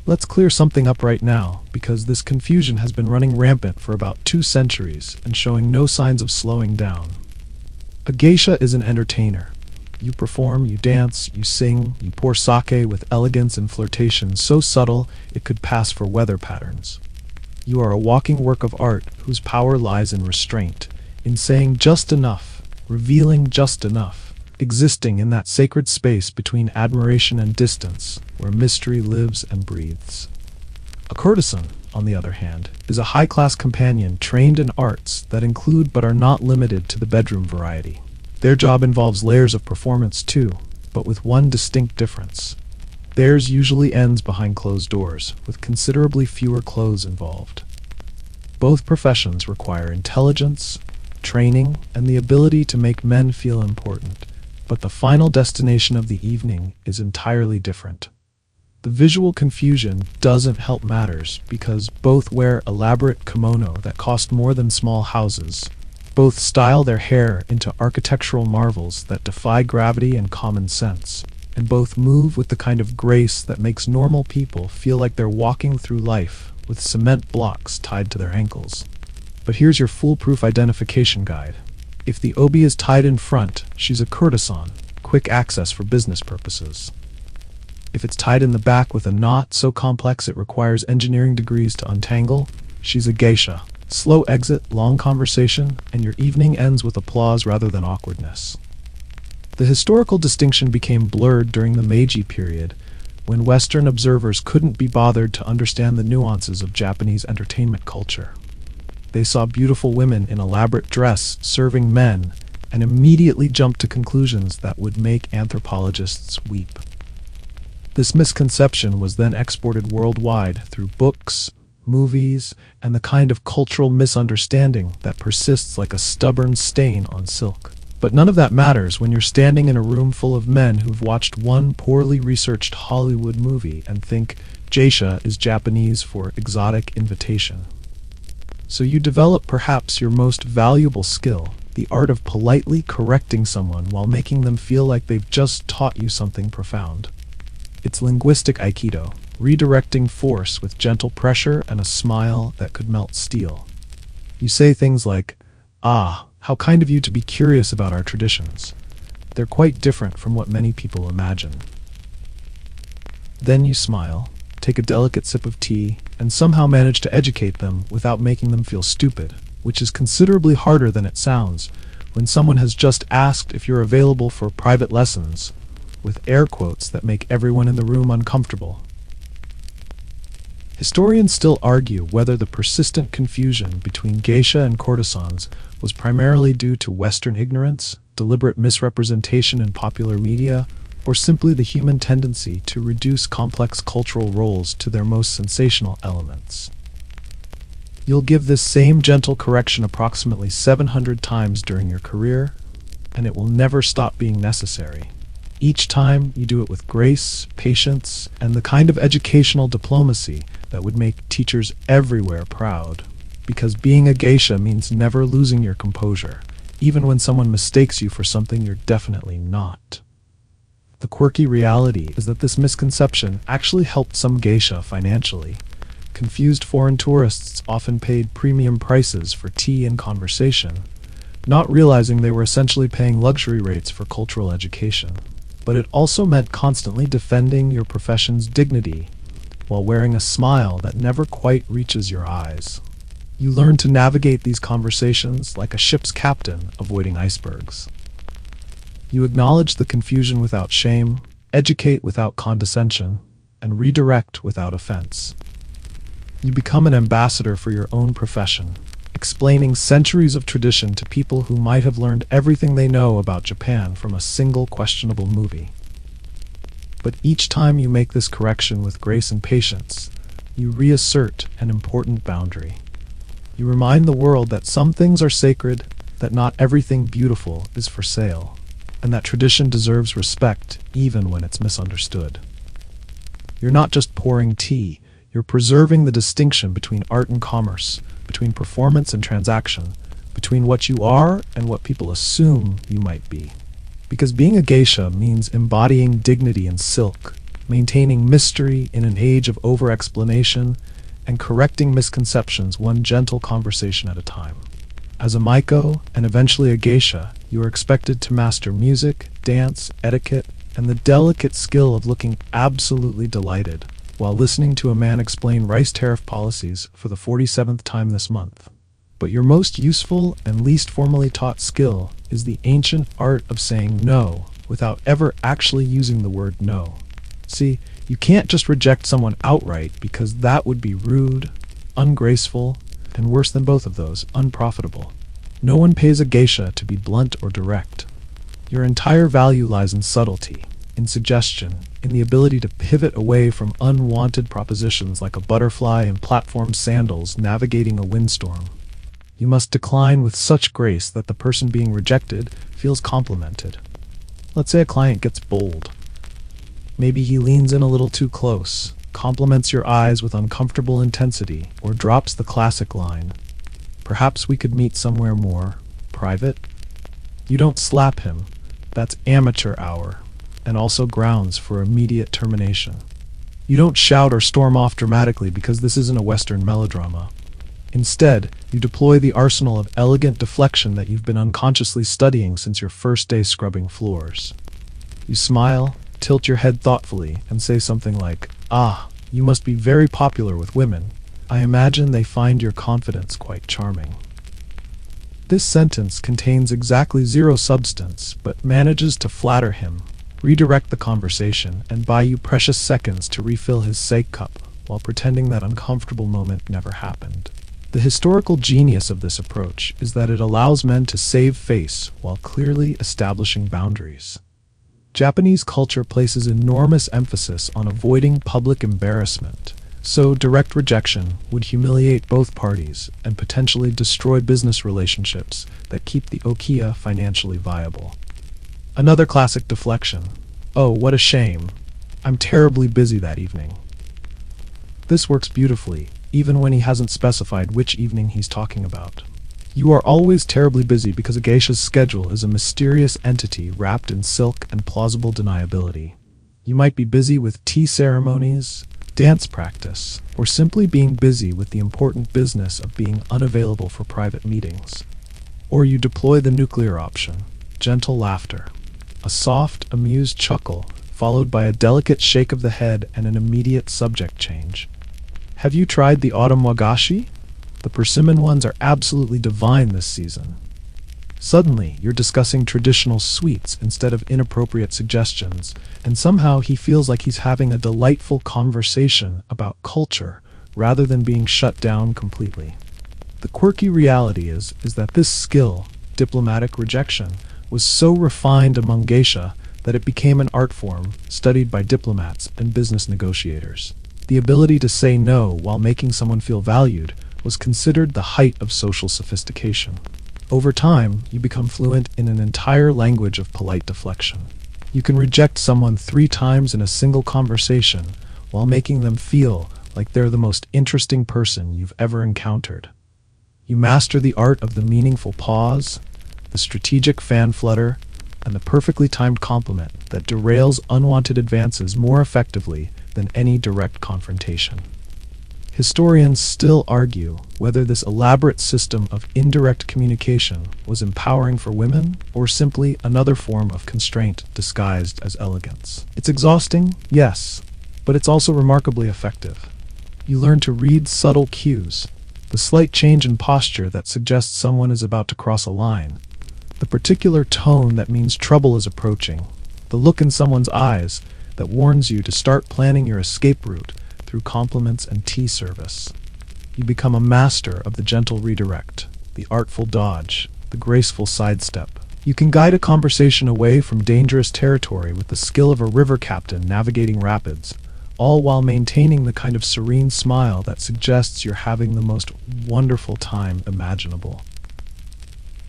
Let's clear something up right now, because this confusion has been running rampant for about 2 centuries and showing no signs of slowing down. A geisha is an entertainer. You perform, you dance, you sing, you pour sake with elegance and flirtation so subtle it could pass for weather patterns. You are a walking work of art whose power lies in restraint, in saying just enough, revealing just enough, existing in that sacred space between admiration and distance, where mystery lives and breathes. A courtesan, on the other hand, is a high-class companion trained in arts that include but are not limited to the bedroom variety. Their job involves layers of performance too, but with one distinct difference. Theirs usually ends behind closed doors, with considerably fewer clothes involved. Both professions require intelligence, training, and the ability to make men feel important, but the final destination of the evening is entirely different. The visual confusion doesn't help matters because both wear elaborate kimono that cost more than small houses. Both style their hair into architectural marvels that defy gravity and common sense, and both move with the kind of grace that makes normal people feel like they're walking through life with cement blocks tied to their ankles. But here's your foolproof identification guide. If the obi is tied in front, she's a courtesan, quick access for business purposes. If it's tied in the back with a knot so complex it requires engineering degrees to untangle, she's a geisha. Slow exit, long conversation, and your evening ends with applause rather than awkwardness. The historical distinction became blurred during the Meiji period, when Western observers couldn't be bothered to understand the nuances of Japanese entertainment culture. They saw beautiful women in elaborate dress serving men, and immediately jumped to conclusions that would make anthropologists weep. This misconception was then exported worldwide through books, movies, and the kind of cultural misunderstanding that persists like a stubborn stain on silk. But none of that matters when you're standing in a room full of men who've watched one poorly researched Hollywood movie and think geisha is Japanese for exotic invitation. So you develop perhaps your most valuable skill, the art of politely correcting someone while making them feel like they've just taught you something profound. It's linguistic aikido, redirecting force with gentle pressure and a smile that could melt steel. You say things like, "Ah, how kind of you to be curious about our traditions. They're quite different from what many people imagine." Then you smile, take a delicate sip of tea, and somehow manage to educate them without making them feel stupid, which is considerably harder than it sounds when someone has just asked if you're available for private lessons, with air quotes that make everyone in the room uncomfortable. Historians still argue whether the persistent confusion between geisha and courtesans was primarily due to Western ignorance, deliberate misrepresentation in popular media, or simply the human tendency to reduce complex cultural roles to their most sensational elements. You'll give this same gentle correction approximately 700 times during your career, and it will never stop being necessary. Each time you do it with grace, patience, and the kind of educational diplomacy that would make teachers everywhere proud. Because being a geisha means never losing your composure, even when someone mistakes you for something you're definitely not. The quirky reality is that this misconception actually helped some geisha financially. Confused foreign tourists often paid premium prices for tea and conversation, not realizing they were essentially paying luxury rates for cultural education. But it also meant constantly defending your profession's dignity while wearing a smile that never quite reaches your eyes. You learn to navigate these conversations like a ship's captain avoiding icebergs. You acknowledge the confusion without shame, educate without condescension, and redirect without offense. You become an ambassador for your own profession, explaining centuries of tradition to people who might have learned everything they know about Japan from a single questionable movie. But each time you make this correction with grace and patience, you reassert an important boundary. You remind the world that some things are sacred, that not everything beautiful is for sale, and that tradition deserves respect even when it's misunderstood. You're not just pouring tea, you're preserving the distinction between art and commerce, between performance and transaction, between what you are and what people assume you might be. Because being a geisha means embodying dignity in silk, maintaining mystery in an age of over-explanation, and correcting misconceptions one gentle conversation at a time. As a maiko, and eventually a geisha, you are expected to master music, dance, etiquette, and the delicate skill of looking absolutely delighted while listening to a man explain rice tariff policies for the 47th time this month. But your most useful and least formally taught skill is the ancient art of saying no without ever actually using the word no. See, you can't just reject someone outright because that would be rude, ungraceful, and worse than both of those, unprofitable. No one pays a geisha to be blunt or direct. Your entire value lies in subtlety, in suggestion, in the ability to pivot away from unwanted propositions like a butterfly in platform sandals navigating a windstorm. You must decline with such grace that the person being rejected feels complimented. Let's say a client gets bold. Maybe he leans in a little too close, compliments your eyes with uncomfortable intensity, or drops the classic line, "Perhaps we could meet somewhere more private?" You don't slap him. That's amateur hour, and also grounds for immediate termination. You don't shout or storm off dramatically because this isn't a Western melodrama. Instead, you deploy the arsenal of elegant deflection that you've been unconsciously studying since your first day scrubbing floors. You smile, tilt your head thoughtfully, and say something like, "Ah, you must be very popular with women. I imagine they find your confidence quite charming." This sentence contains exactly zero substance, but manages to flatter him, redirect the conversation, and buy you precious seconds to refill his sake cup while pretending that uncomfortable moment never happened. The historical genius of this approach is that it allows men to save face while clearly establishing boundaries. Japanese culture places enormous emphasis on avoiding public embarrassment, so direct rejection would humiliate both parties and potentially destroy business relationships that keep the okiya financially viable. Another classic deflection. "Oh, what a shame. I'm terribly busy that evening." This works beautifully, even when he hasn't specified which evening he's talking about. You are always terribly busy because a geisha's schedule is a mysterious entity wrapped in silk and plausible deniability. You might be busy with tea ceremonies, dance practice, or simply being busy with the important business of being unavailable for private meetings. Or you deploy the nuclear option, gentle laughter, a soft, amused chuckle, followed by a delicate shake of the head and an immediate subject change. Have you tried the autumn wagashi? The persimmon ones are absolutely divine this season. Suddenly, you're discussing traditional sweets instead of inappropriate suggestions, and somehow he feels like he's having a delightful conversation about culture rather than being shut down completely. The quirky reality is that this skill, diplomatic rejection, was so refined among geisha that it became an art form studied by diplomats and business negotiators. The ability to say no while making someone feel valued was considered the height of social sophistication. Over time, you become fluent in an entire language of polite deflection. You can reject someone 3 times in a single conversation while making them feel like they're the most interesting person you've ever encountered. You master the art of the meaningful pause, the strategic fan flutter, and the perfectly timed compliment that derails unwanted advances more effectively than any direct confrontation. Historians still argue whether this elaborate system of indirect communication was empowering for women or simply another form of constraint disguised as elegance. It's exhausting, yes, but it's also remarkably effective. You learn to read subtle cues, the slight change in posture that suggests someone is about to cross a line, the particular tone that means trouble is approaching, the look in someone's eyes that warns you to start planning your escape route through compliments and tea service. You become a master of the gentle redirect, the artful dodge, the graceful sidestep. You can guide a conversation away from dangerous territory with the skill of a river captain navigating rapids, all while maintaining the kind of serene smile that suggests you're having the most wonderful time imaginable.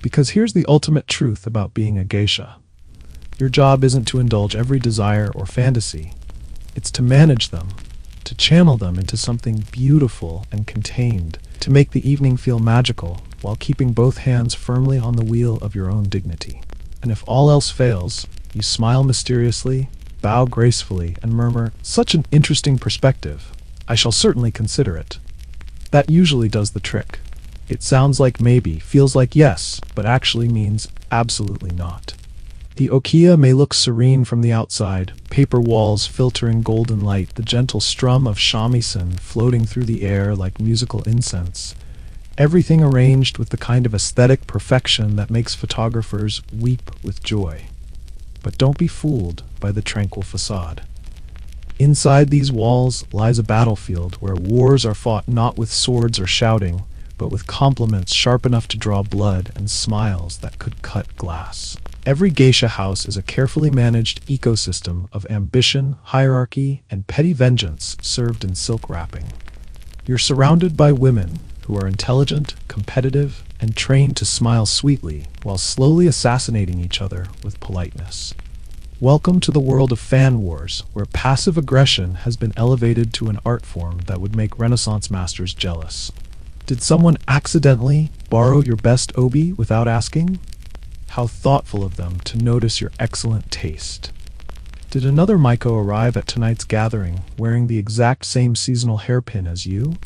Because here's the ultimate truth about being a geisha. Your job isn't to indulge every desire or fantasy. It's to manage them, to channel them into something beautiful and contained, to make the evening feel magical while keeping both hands firmly on the wheel of your own dignity. And if all else fails, you smile mysteriously, bow gracefully, and murmur, "Such an interesting perspective. I shall certainly consider it." That usually does the trick. It sounds like maybe, feels like yes, but actually means absolutely not. The okiya may look serene from the outside, paper walls filtering golden light, the gentle strum of shamisen floating through the air like musical incense. Everything arranged with the kind of aesthetic perfection that makes photographers weep with joy. But don't be fooled by the tranquil facade. Inside these walls lies a battlefield where wars are fought not with swords or shouting, but with compliments sharp enough to draw blood and smiles that could cut glass. Every geisha house is a carefully managed ecosystem of ambition, hierarchy, and petty vengeance served in silk wrapping. You're surrounded by women who are intelligent, competitive, and trained to smile sweetly while slowly assassinating each other with politeness. Welcome to the world of fan wars, where passive aggression has been elevated to an art form that would make Renaissance masters jealous. Did someone accidentally borrow your best obi without asking? How thoughtful of them to notice your excellent taste. Did another Maiko arrive at tonight's gathering wearing the exact same seasonal hairpin as you?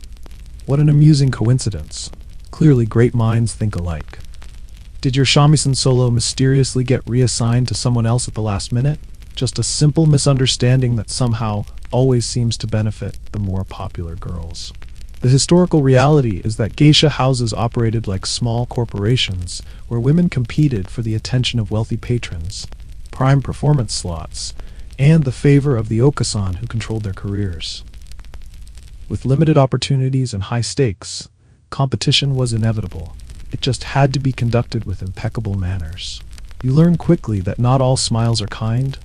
What an amusing coincidence. Clearly great minds think alike. Did your shamisen solo mysteriously get reassigned to someone else at the last minute? Just a simple misunderstanding that somehow always seems to benefit the more popular girls. The historical reality is that geisha houses operated like small corporations, where women competed for the attention of wealthy patrons, prime performance slots, and the favor of the okasan who controlled their careers. With limited opportunities and high stakes, competition was inevitable. It just had to be conducted with impeccable manners. You learn quickly that not all smiles are kind,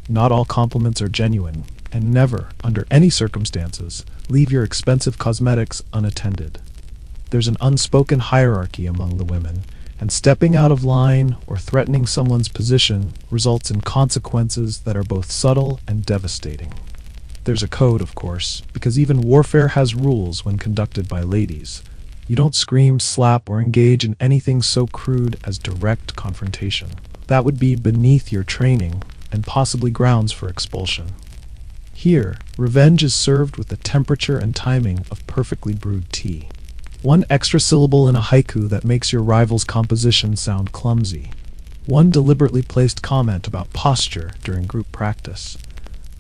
not all compliments are genuine, and never, under any circumstances, leave your expensive cosmetics unattended. There's an unspoken hierarchy among the women, and stepping out of line or threatening someone's position results in consequences that are both subtle and devastating. There's a code, of course, because even warfare has rules when conducted by ladies. You don't scream, slap, or engage in anything so crude as direct confrontation. That would be beneath your training and possibly grounds for expulsion. Here, revenge is served with the temperature and timing of perfectly brewed tea. One extra syllable in a haiku that makes your rival's composition sound clumsy. One deliberately placed comment about posture during group practice.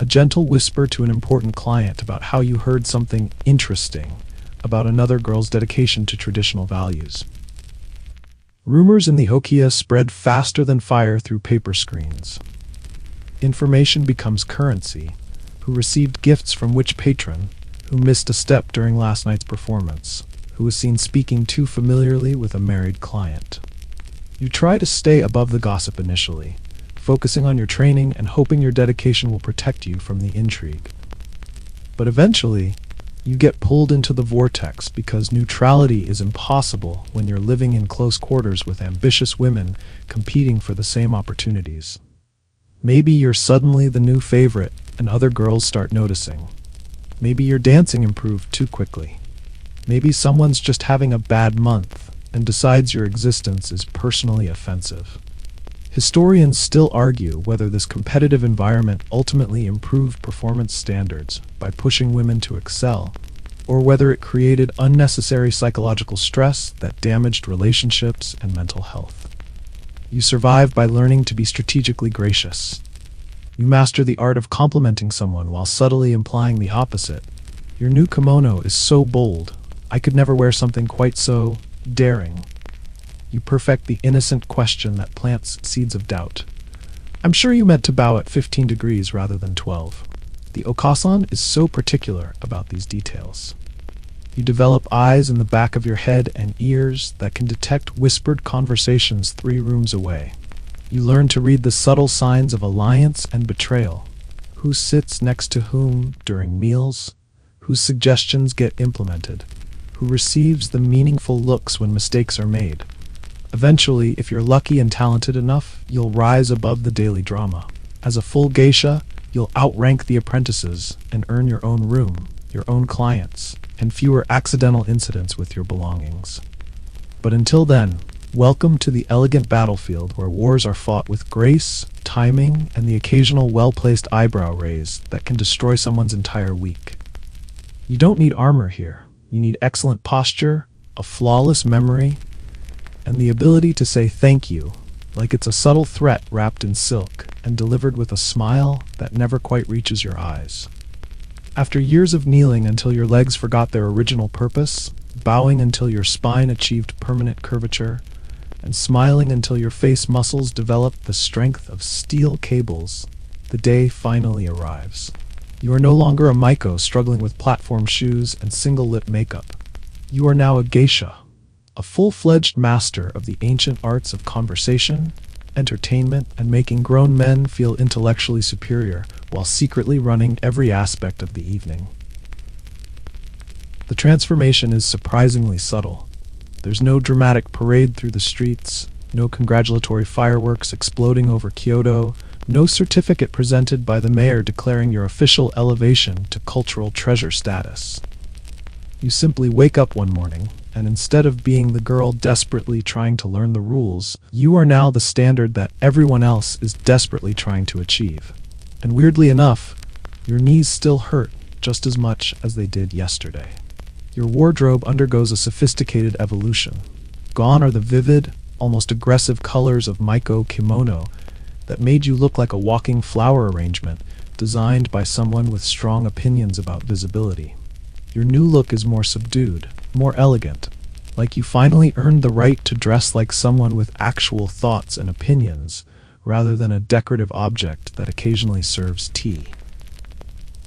A gentle whisper to an important client about how you heard something interesting about another girl's dedication to traditional values. Rumors in the okiya spread faster than fire through paper screens. Information becomes currency. Who received gifts from which patron, who missed a step during last night's performance, who was seen speaking too familiarly with a married client. You try to stay above the gossip initially, focusing on your training and hoping your dedication will protect you from the intrigue. But eventually, you get pulled into the vortex because neutrality is impossible when you're living in close quarters with ambitious women competing for the same opportunities. Maybe you're suddenly the new favorite and other girls start noticing. Maybe your dancing improved too quickly. Maybe someone's just having a bad month and decides your existence is personally offensive. Historians still argue whether this competitive environment ultimately improved performance standards by pushing women to excel, or whether it created unnecessary psychological stress that damaged relationships and mental health. You survive by learning to be strategically gracious. You master the art of complimenting someone while subtly implying the opposite. Your new kimono is so bold, I could never wear something quite so daring. You perfect the innocent question that plants seeds of doubt. I'm sure you meant to bow at 15 degrees rather than 12. The okasan is so particular about these details. You develop eyes in the back of your head and ears that can detect whispered conversations 3 rooms away. You learn to read the subtle signs of alliance and betrayal. Who sits next to whom during meals? Whose suggestions get implemented? Who receives the meaningful looks when mistakes are made? Eventually, if you're lucky and talented enough, you'll rise above the daily drama. As a full geisha, you'll outrank the apprentices and earn your own room, your own clients, and fewer accidental incidents with your belongings. But until then, welcome to the elegant battlefield where wars are fought with grace, timing, and the occasional well-placed eyebrow raise that can destroy someone's entire week. You don't need armor here. You need excellent posture, a flawless memory, and the ability to say thank you, like it's a subtle threat wrapped in silk and delivered with a smile that never quite reaches your eyes. After years of kneeling until your legs forgot their original purpose, bowing until your spine achieved permanent curvature, and smiling until your face muscles developed the strength of steel cables, the day finally arrives. You are no longer a maiko struggling with platform shoes and single-lip makeup. You are now a geisha, a full-fledged master of the ancient arts of conversation, entertainment, and making grown men feel intellectually superior while secretly running every aspect of the evening. The transformation is surprisingly subtle. There's no dramatic parade through the streets, no congratulatory fireworks exploding over Kyoto, no certificate presented by the mayor declaring your official elevation to cultural treasure status. You simply wake up one morning, and instead of being the girl desperately trying to learn the rules, you are now the standard that everyone else is desperately trying to achieve. And weirdly enough, your knees still hurt just as much as they did yesterday. Your wardrobe undergoes a sophisticated evolution. Gone are the vivid, almost aggressive colors of maiko kimono that made you look like a walking flower arrangement designed by someone with strong opinions about visibility. Your new look is more subdued, more elegant, like you finally earned the right to dress like someone with actual thoughts and opinions, rather than a decorative object that occasionally serves tea.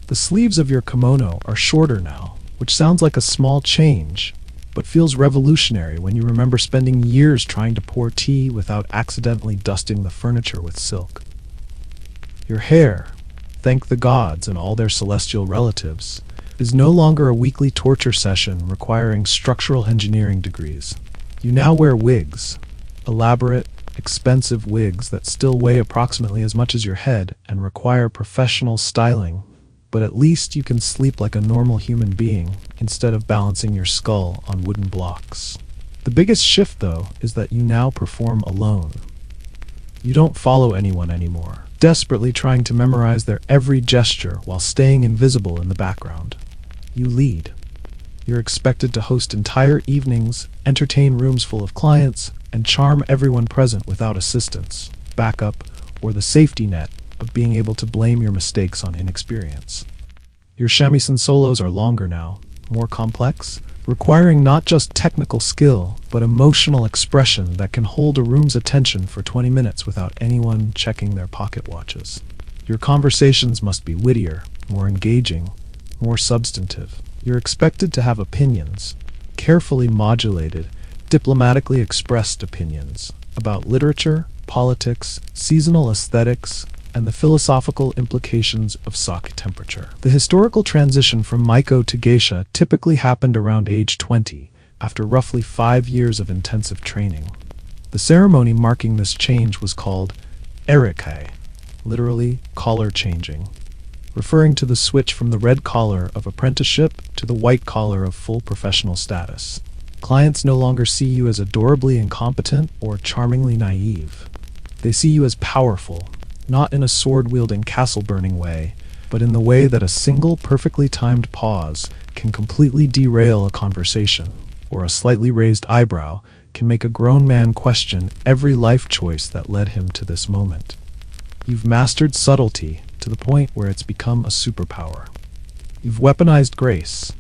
The sleeves of your kimono are shorter now, which sounds like a small change, but feels revolutionary when you remember spending years trying to pour tea without accidentally dusting the furniture with silk. Your hair, thank the gods and all their celestial relatives, is no longer a weekly torture session requiring structural engineering degrees. You now wear wigs, elaborate, expensive wigs that still weigh approximately as much as your head and require professional styling, but at least you can sleep like a normal human being instead of balancing your skull on wooden blocks. The biggest shift, though, is that you now perform alone. You don't follow anyone anymore, desperately trying to memorize their every gesture while staying invisible in the background. You lead. You're expected to host entire evenings, entertain rooms full of clients, and charm everyone present without assistance, backup, or the safety net of being able to blame your mistakes on inexperience. Your shamisen solos are longer now, more complex, requiring not just technical skill, but emotional expression that can hold a room's attention for 20 minutes without anyone checking their pocket watches. Your conversations must be wittier, more engaging, more substantive. You're expected to have opinions, carefully modulated, diplomatically expressed opinions about literature, politics, seasonal aesthetics, and the philosophical implications of sake temperature. The historical transition from maiko to geisha typically happened around age 20, after roughly 5 years of intensive training. The ceremony marking this change was called erikei, literally collar changing, referring to the switch from the red collar of apprenticeship to the white collar of full professional status. Clients no longer see you as adorably incompetent or charmingly naive. They see you as powerful, not in a sword-wielding, castle-burning way, but in the way that a single perfectly timed pause can completely derail a conversation, or a slightly raised eyebrow can make a grown man question every life choice that led him to this moment. You've mastered subtlety to the point where it's become a superpower. You've weaponized grace.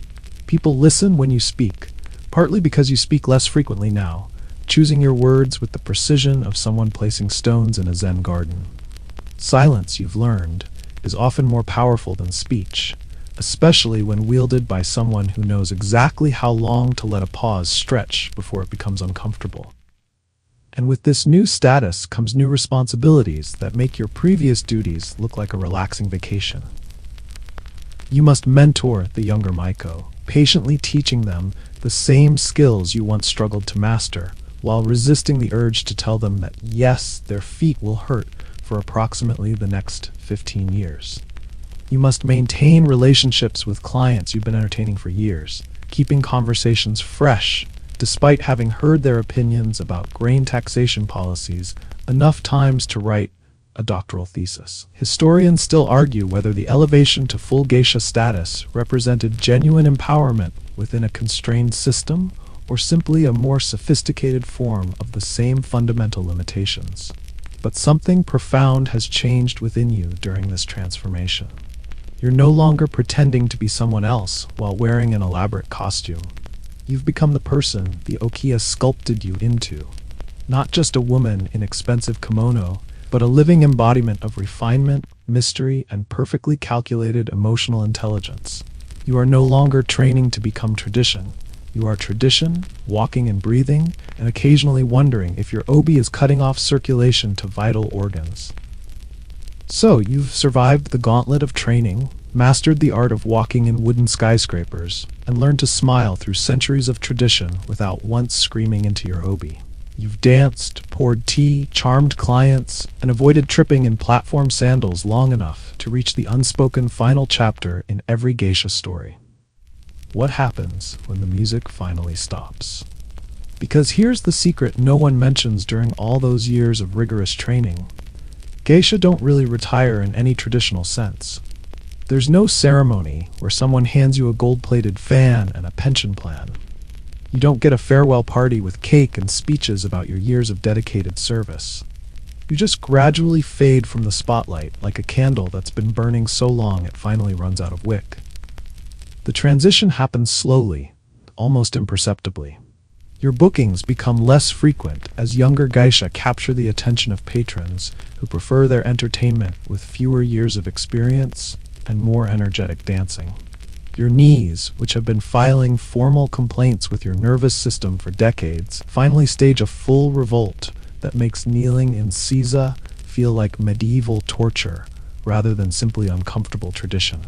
People listen when you speak, partly because you speak less frequently now, choosing your words with the precision of someone placing stones in a Zen garden. Silence, you've learned, is often more powerful than speech, especially when wielded by someone who knows exactly how long to let a pause stretch before it becomes uncomfortable. And with this new status comes new responsibilities that make your previous duties look like a relaxing vacation. You must mentor the younger Maiko, patiently teaching them the same skills you once struggled to master, while resisting the urge to tell them that yes, their feet will hurt for approximately the next 15 years. You must maintain relationships with clients you've been entertaining for years, keeping conversations fresh, despite having heard their opinions about grain taxation policies enough times to write a doctoral thesis. Historians still argue whether the elevation to full geisha status represented genuine empowerment within a constrained system, or simply a more sophisticated form of the same fundamental limitations. But something profound has changed within you during this transformation. You're no longer pretending to be someone else while wearing an elaborate costume. You've become the person the Okiya sculpted you into. Not just a woman in expensive kimono, but a living embodiment of refinement, mystery, and perfectly calculated emotional intelligence. You are no longer training to become tradition. You are tradition, walking and breathing, and occasionally wondering if your obi is cutting off circulation to vital organs. So, you've survived the gauntlet of training, mastered the art of walking in wooden skyscrapers, and learned to smile through centuries of tradition without once screaming into your obi. You've danced, poured tea, charmed clients, and avoided tripping in platform sandals long enough to reach the unspoken final chapter in every geisha story. What happens when the music finally stops? Because here's the secret no one mentions during all those years of rigorous training. Geisha don't really retire in any traditional sense. There's no ceremony where someone hands you a gold-plated fan and a pension plan. You don't get a farewell party with cake and speeches about your years of dedicated service. You just gradually fade from the spotlight like a candle that's been burning so long it finally runs out of wick. The transition happens slowly, almost imperceptibly. Your bookings become less frequent as younger geisha capture the attention of patrons who prefer their entertainment with fewer years of experience and more energetic dancing. Your knees, which have been filing formal complaints with your nervous system for decades, finally stage a full revolt that makes kneeling in seiza feel like medieval torture rather than simply uncomfortable tradition.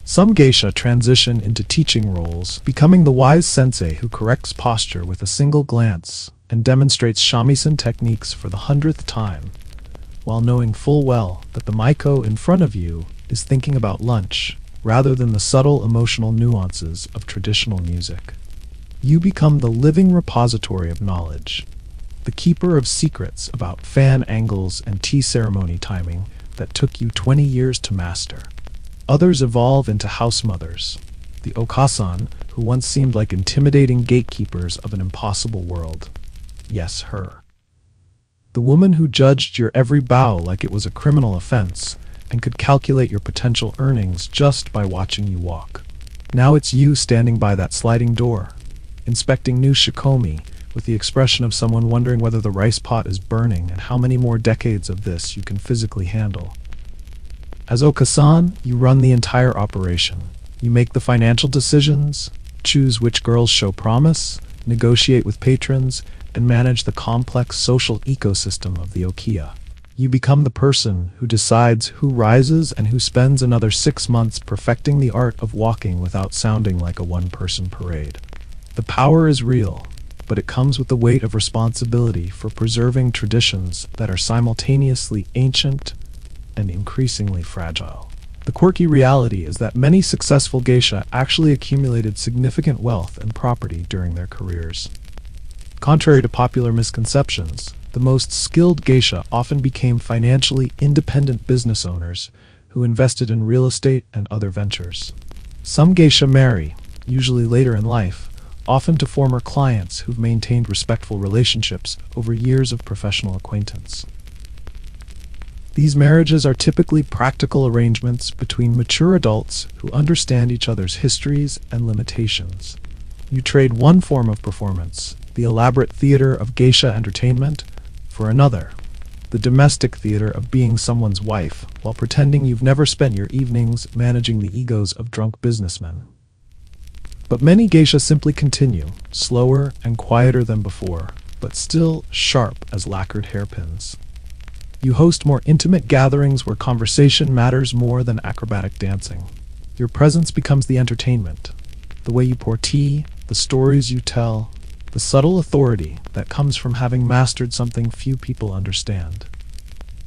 Some geisha transition into teaching roles, becoming the wise sensei who corrects posture with a single glance and demonstrates shamisen techniques for the 100th time, while knowing full well that the Maiko in front of you is thinking about lunch rather than the subtle emotional nuances of traditional music. You become the living repository of knowledge, the keeper of secrets about fan angles and tea ceremony timing that took you 20 years to master. Others evolve into house mothers, the okasan, who once seemed like intimidating gatekeepers of an impossible world. Yes, her. The woman who judged your every bow like it was a criminal offense and could calculate your potential earnings just by watching you walk. Now it's you standing by that sliding door, inspecting new shikomi with the expression of someone wondering whether the rice pot is burning and how many more decades of this you can physically handle. As Okasan, you run the entire operation. You make the financial decisions, choose which girls show promise, negotiate with patrons, and manage the complex social ecosystem of the Okiya. You become the person who decides who rises and who spends another 6 months perfecting the art of walking without sounding like a one-person parade. The power is real, but it comes with the weight of responsibility for preserving traditions that are simultaneously ancient and increasingly fragile. The The quirky reality is that many successful geisha actually accumulated significant wealth and property during their careers. Contrary to popular misconceptions, the most skilled geisha often became financially independent business owners who invested in real estate and other ventures. Some geisha marry, usually later in life, often to former clients who've maintained respectful relationships over years of professional acquaintance. These marriages are typically practical arrangements between mature adults who understand each other's histories and limitations. You trade one form of performance, the elaborate theater of geisha entertainment, for another, the domestic theater of being someone's wife, while pretending you've never spent your evenings managing the egos of drunk businessmen. But many geisha simply continue, slower and quieter than before, but still sharp as lacquered hairpins. You host more intimate gatherings where conversation matters more than acrobatic dancing. Your presence becomes the entertainment, the way you pour tea, the stories you tell, the subtle authority that comes from having mastered something few people understand.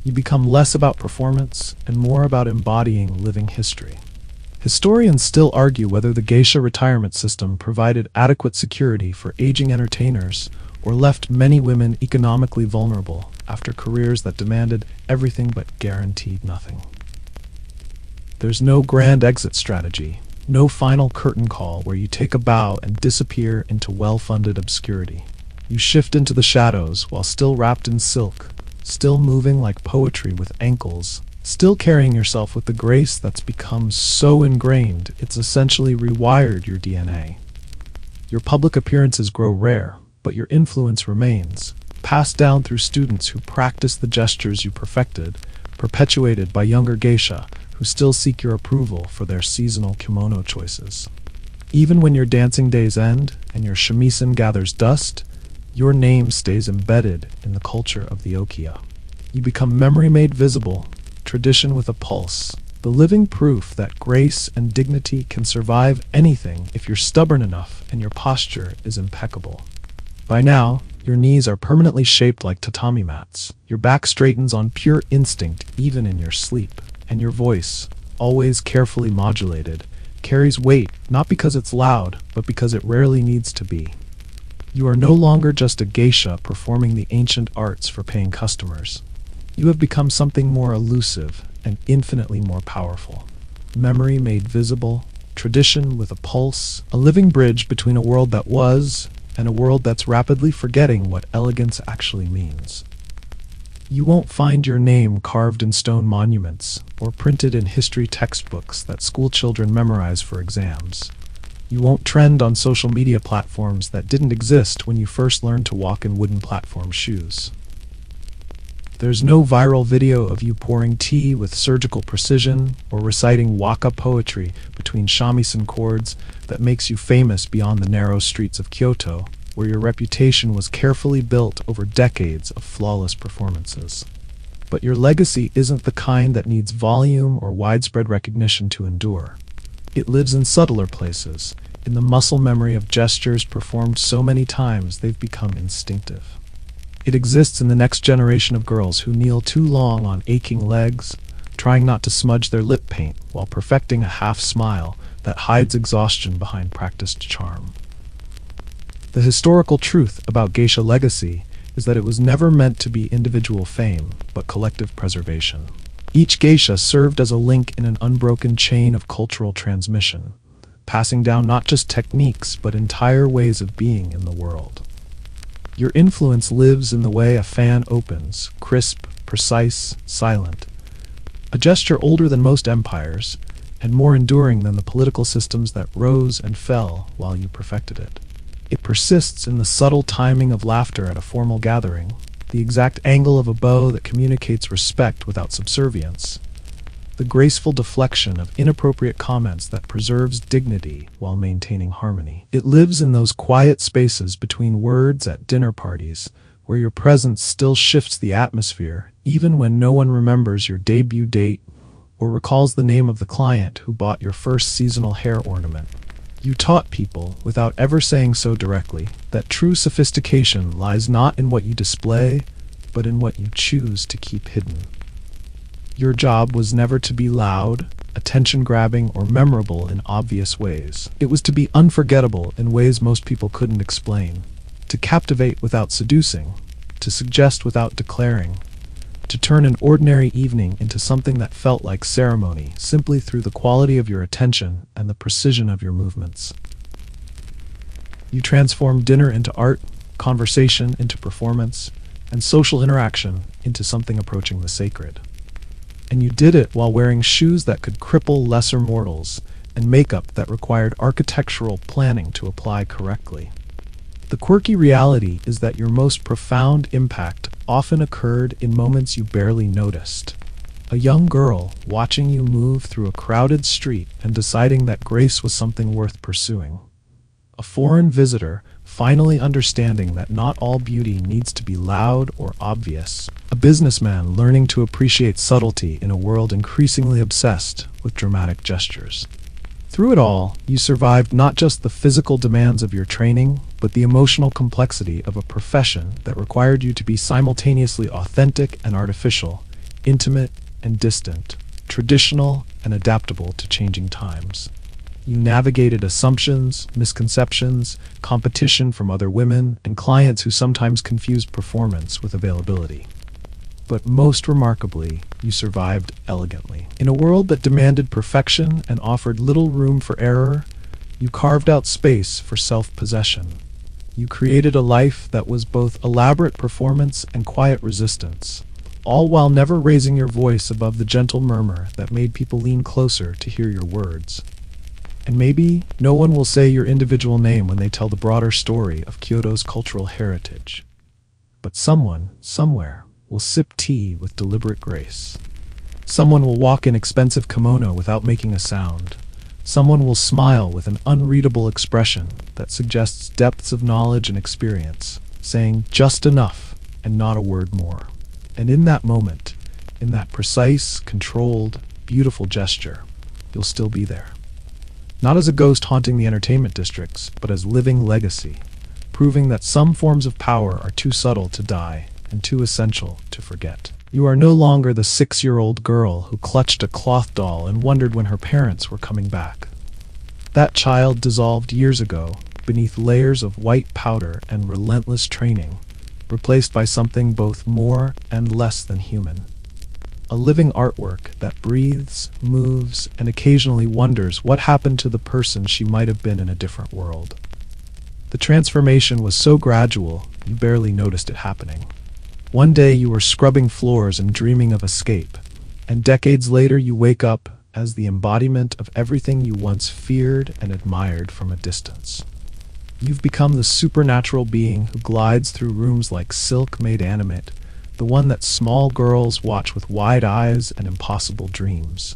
You become less about performance and more about embodying living history. Historians still argue whether the geisha retirement system provided adequate security for aging entertainers or left many women economically vulnerable after careers that demanded everything but guaranteed nothing. There's no grand exit strategy, no final curtain call where you take a bow and disappear into well-funded obscurity. You shift into the shadows while still wrapped in silk, still moving like poetry with ankles, still carrying yourself with the grace that's become so ingrained it's essentially rewired your DNA. Your public appearances grow rare, but your influence remains, passed down through students who practice the gestures you perfected, perpetuated by younger geisha who still seek your approval for their seasonal kimono choices. Even when your dancing days end and your shamisen gathers dust, your name stays embedded in the culture of the okiya. You become memory made visible, tradition with a pulse, the living proof that grace and dignity can survive anything if you're stubborn enough and your posture is impeccable. By now, your knees are permanently shaped like tatami mats, your back straightens on pure instinct even in your sleep, and your voice, always carefully modulated, carries weight not because it's loud, but because it rarely needs to be. You are no longer just a geisha performing the ancient arts for paying customers. You have become something more elusive and infinitely more powerful. Memory made visible, tradition with a pulse, a living bridge between a world that was and a world that's rapidly forgetting what elegance actually means. You won't find your name carved in stone monuments or printed in history textbooks that school children memorize for exams. You won't trend on social media platforms that didn't exist when you first learned to walk in wooden platform shoes. There's no viral video of you pouring tea with surgical precision or reciting waka poetry between shamisen chords that makes you famous beyond the narrow streets of Kyoto, where your reputation was carefully built over decades of flawless performances. But your legacy isn't the kind that needs volume or widespread recognition to endure. It lives in subtler places, in the muscle memory of gestures performed so many times they've become instinctive. It exists in the next generation of girls who kneel too long on aching legs, trying not to smudge their lip paint while perfecting a half smile that hides exhaustion behind practiced charm. The historical truth about geisha legacy is that it was never meant to be individual fame, but collective preservation. Each geisha served as a link in an unbroken chain of cultural transmission, passing down not just techniques, but entire ways of being in the world. Your influence lives in the way a fan opens, crisp, precise, silent. A gesture older than most empires, and more enduring than the political systems that rose and fell while you perfected it. It persists in the subtle timing of laughter at a formal gathering, the exact angle of a bow that communicates respect without subservience, the graceful deflection of inappropriate comments that preserves dignity while maintaining harmony. It lives in those quiet spaces between words at dinner parties, where your presence still shifts the atmosphere, even when no one remembers your debut date or recalls the name of the client who bought your first seasonal hair ornament. You taught people, without ever saying so directly, that true sophistication lies not in what you display, but in what you choose to keep hidden. Your job was never to be loud, attention-grabbing, or memorable in obvious ways. It was to be unforgettable in ways most people couldn't explain, to captivate without seducing, to suggest without declaring, to turn an ordinary evening into something that felt like ceremony simply through the quality of your attention and the precision of your movements. You transformed dinner into art, conversation into performance, and social interaction into something approaching the sacred. And you did it while wearing shoes that could cripple lesser mortals and makeup that required architectural planning to apply correctly. The quirky reality is that your most profound impact often occurred in moments you barely noticed. A young girl watching you move through a crowded street and deciding that grace was something worth pursuing. A foreign visitor finally understanding that not all beauty needs to be loud or obvious. A businessman learning to appreciate subtlety in a world increasingly obsessed with dramatic gestures. Through it all, you survived not just the physical demands of your training, but the emotional complexity of a profession that required you to be simultaneously authentic and artificial, intimate and distant, traditional and adaptable to changing times. You navigated assumptions, misconceptions, competition from other women, and clients who sometimes confused performance with availability. But most remarkably, you survived elegantly. In a world that demanded perfection and offered little room for error, you carved out space for self-possession. You created a life that was both elaborate performance and quiet resistance, all while never raising your voice above the gentle murmur that made people lean closer to hear your words. And maybe no one will say your individual name when they tell the broader story of Kyoto's cultural heritage. But someone, somewhere, will sip tea with deliberate grace. Someone will walk in expensive kimono without making a sound. Someone will smile with an unreadable expression that suggests depths of knowledge and experience, saying just enough and not a word more. And in that moment, in that precise, controlled, beautiful gesture, you'll still be there. Not as a ghost haunting the entertainment districts, but as living legacy, proving that some forms of power are too subtle to die and too essential to forget. You are no longer the 6-year-old girl who clutched a cloth doll and wondered when her parents were coming back. That child dissolved years ago beneath layers of white powder and relentless training, replaced by something both more and less than human. A living artwork that breathes, moves, and occasionally wonders what happened to the person she might have been in a different world. The transformation was so gradual, you barely noticed it happening. One day you were scrubbing floors and dreaming of escape, and decades later you wake up as the embodiment of everything you once feared and admired from a distance. You've become the supernatural being who glides through rooms like silk made animate, the one that small girls watch with wide eyes and impossible dreams.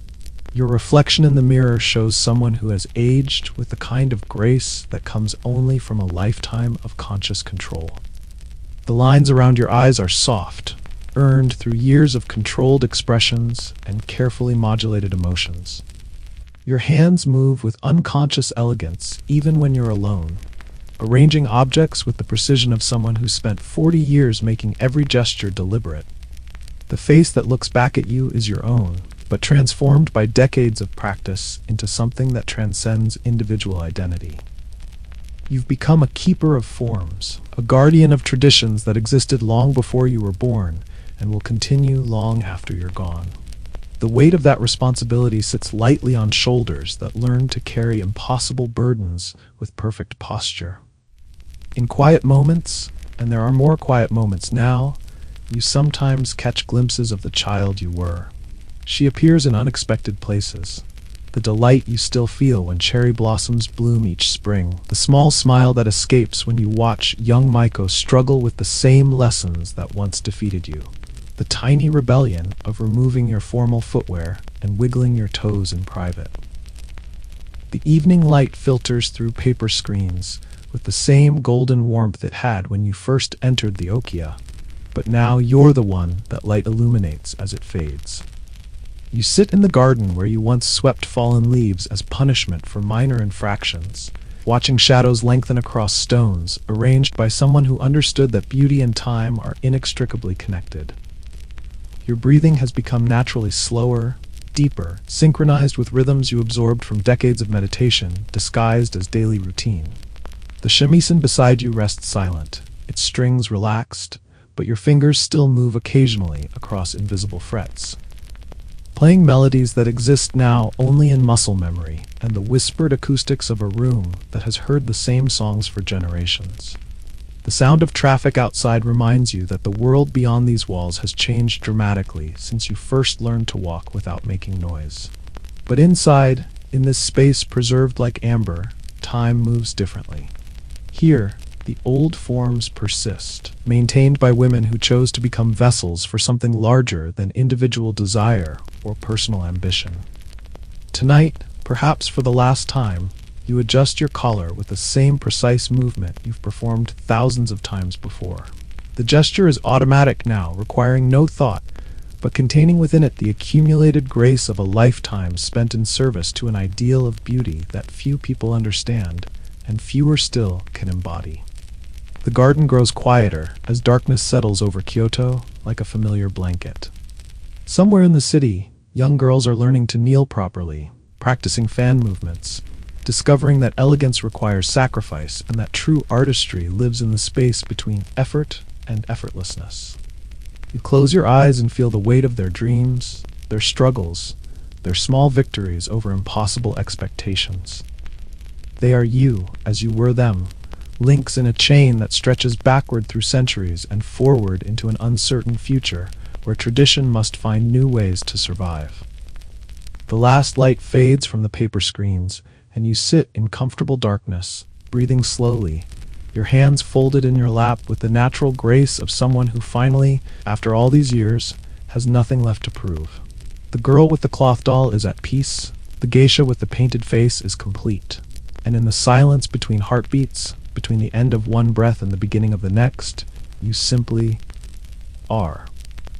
Your reflection in the mirror shows someone who has aged with the kind of grace that comes only from a lifetime of conscious control. The lines around your eyes are soft, earned through years of controlled expressions and carefully modulated emotions. Your hands move with unconscious elegance even when you're alone, arranging objects with the precision of someone who spent 40 years making every gesture deliberate. The face that looks back at you is your own, but transformed by decades of practice into something that transcends individual identity. You've become a keeper of forms, a guardian of traditions that existed long before you were born and will continue long after you're gone. The weight of that responsibility sits lightly on shoulders that learn to carry impossible burdens with perfect posture. In quiet moments, and there are more quiet moments now, you sometimes catch glimpses of the child you were. She appears in unexpected places. The delight you still feel when cherry blossoms bloom each spring, the small smile that escapes when you watch young Maiko struggle with the same lessons that once defeated you, the tiny rebellion of removing your formal footwear and wiggling your toes in private. The evening light filters through paper screens with the same golden warmth it had when you first entered the Okia, but now you're the one that light illuminates as it fades. You sit in the garden where you once swept fallen leaves as punishment for minor infractions, watching shadows lengthen across stones, arranged by someone who understood that beauty and time are inextricably connected. Your breathing has become naturally slower, deeper, synchronized with rhythms you absorbed from decades of meditation, disguised as daily routine. The shamisen beside you rests silent, its strings relaxed, but your fingers still move occasionally across invisible frets, playing melodies that exist now only in muscle memory and the whispered acoustics of a room that has heard the same songs for generations. The sound of traffic outside reminds you that the world beyond these walls has changed dramatically since you first learned to walk without making noise. But inside, in this space preserved like amber, time moves differently. Here, the old forms persist, maintained by women who chose to become vessels for something larger than individual desire or personal ambition. Tonight, perhaps for the last time, you adjust your collar with the same precise movement you've performed thousands of times before. The gesture is automatic now, requiring no thought, but containing within it the accumulated grace of a lifetime spent in service to an ideal of beauty that few people understand, and fewer still can embody. The garden grows quieter as darkness settles over Kyoto like a familiar blanket. Somewhere in the city, young girls are learning to kneel properly, practicing fan movements, discovering that elegance requires sacrifice and that true artistry lives in the space between effort and effortlessness. You close your eyes and feel the weight of their dreams, their struggles, their small victories over impossible expectations. They are you as you were them, links in a chain that stretches backward through centuries and forward into an uncertain future where tradition must find new ways to survive. The last light fades from the paper screens, and you sit in comfortable darkness, breathing slowly, your hands folded in your lap with the natural grace of someone who finally, after all these years, has nothing left to prove. The girl with the cloth doll is at peace, the geisha with the painted face is complete, and in the silence between heartbeats, between the end of one breath and the beginning of the next, you simply are.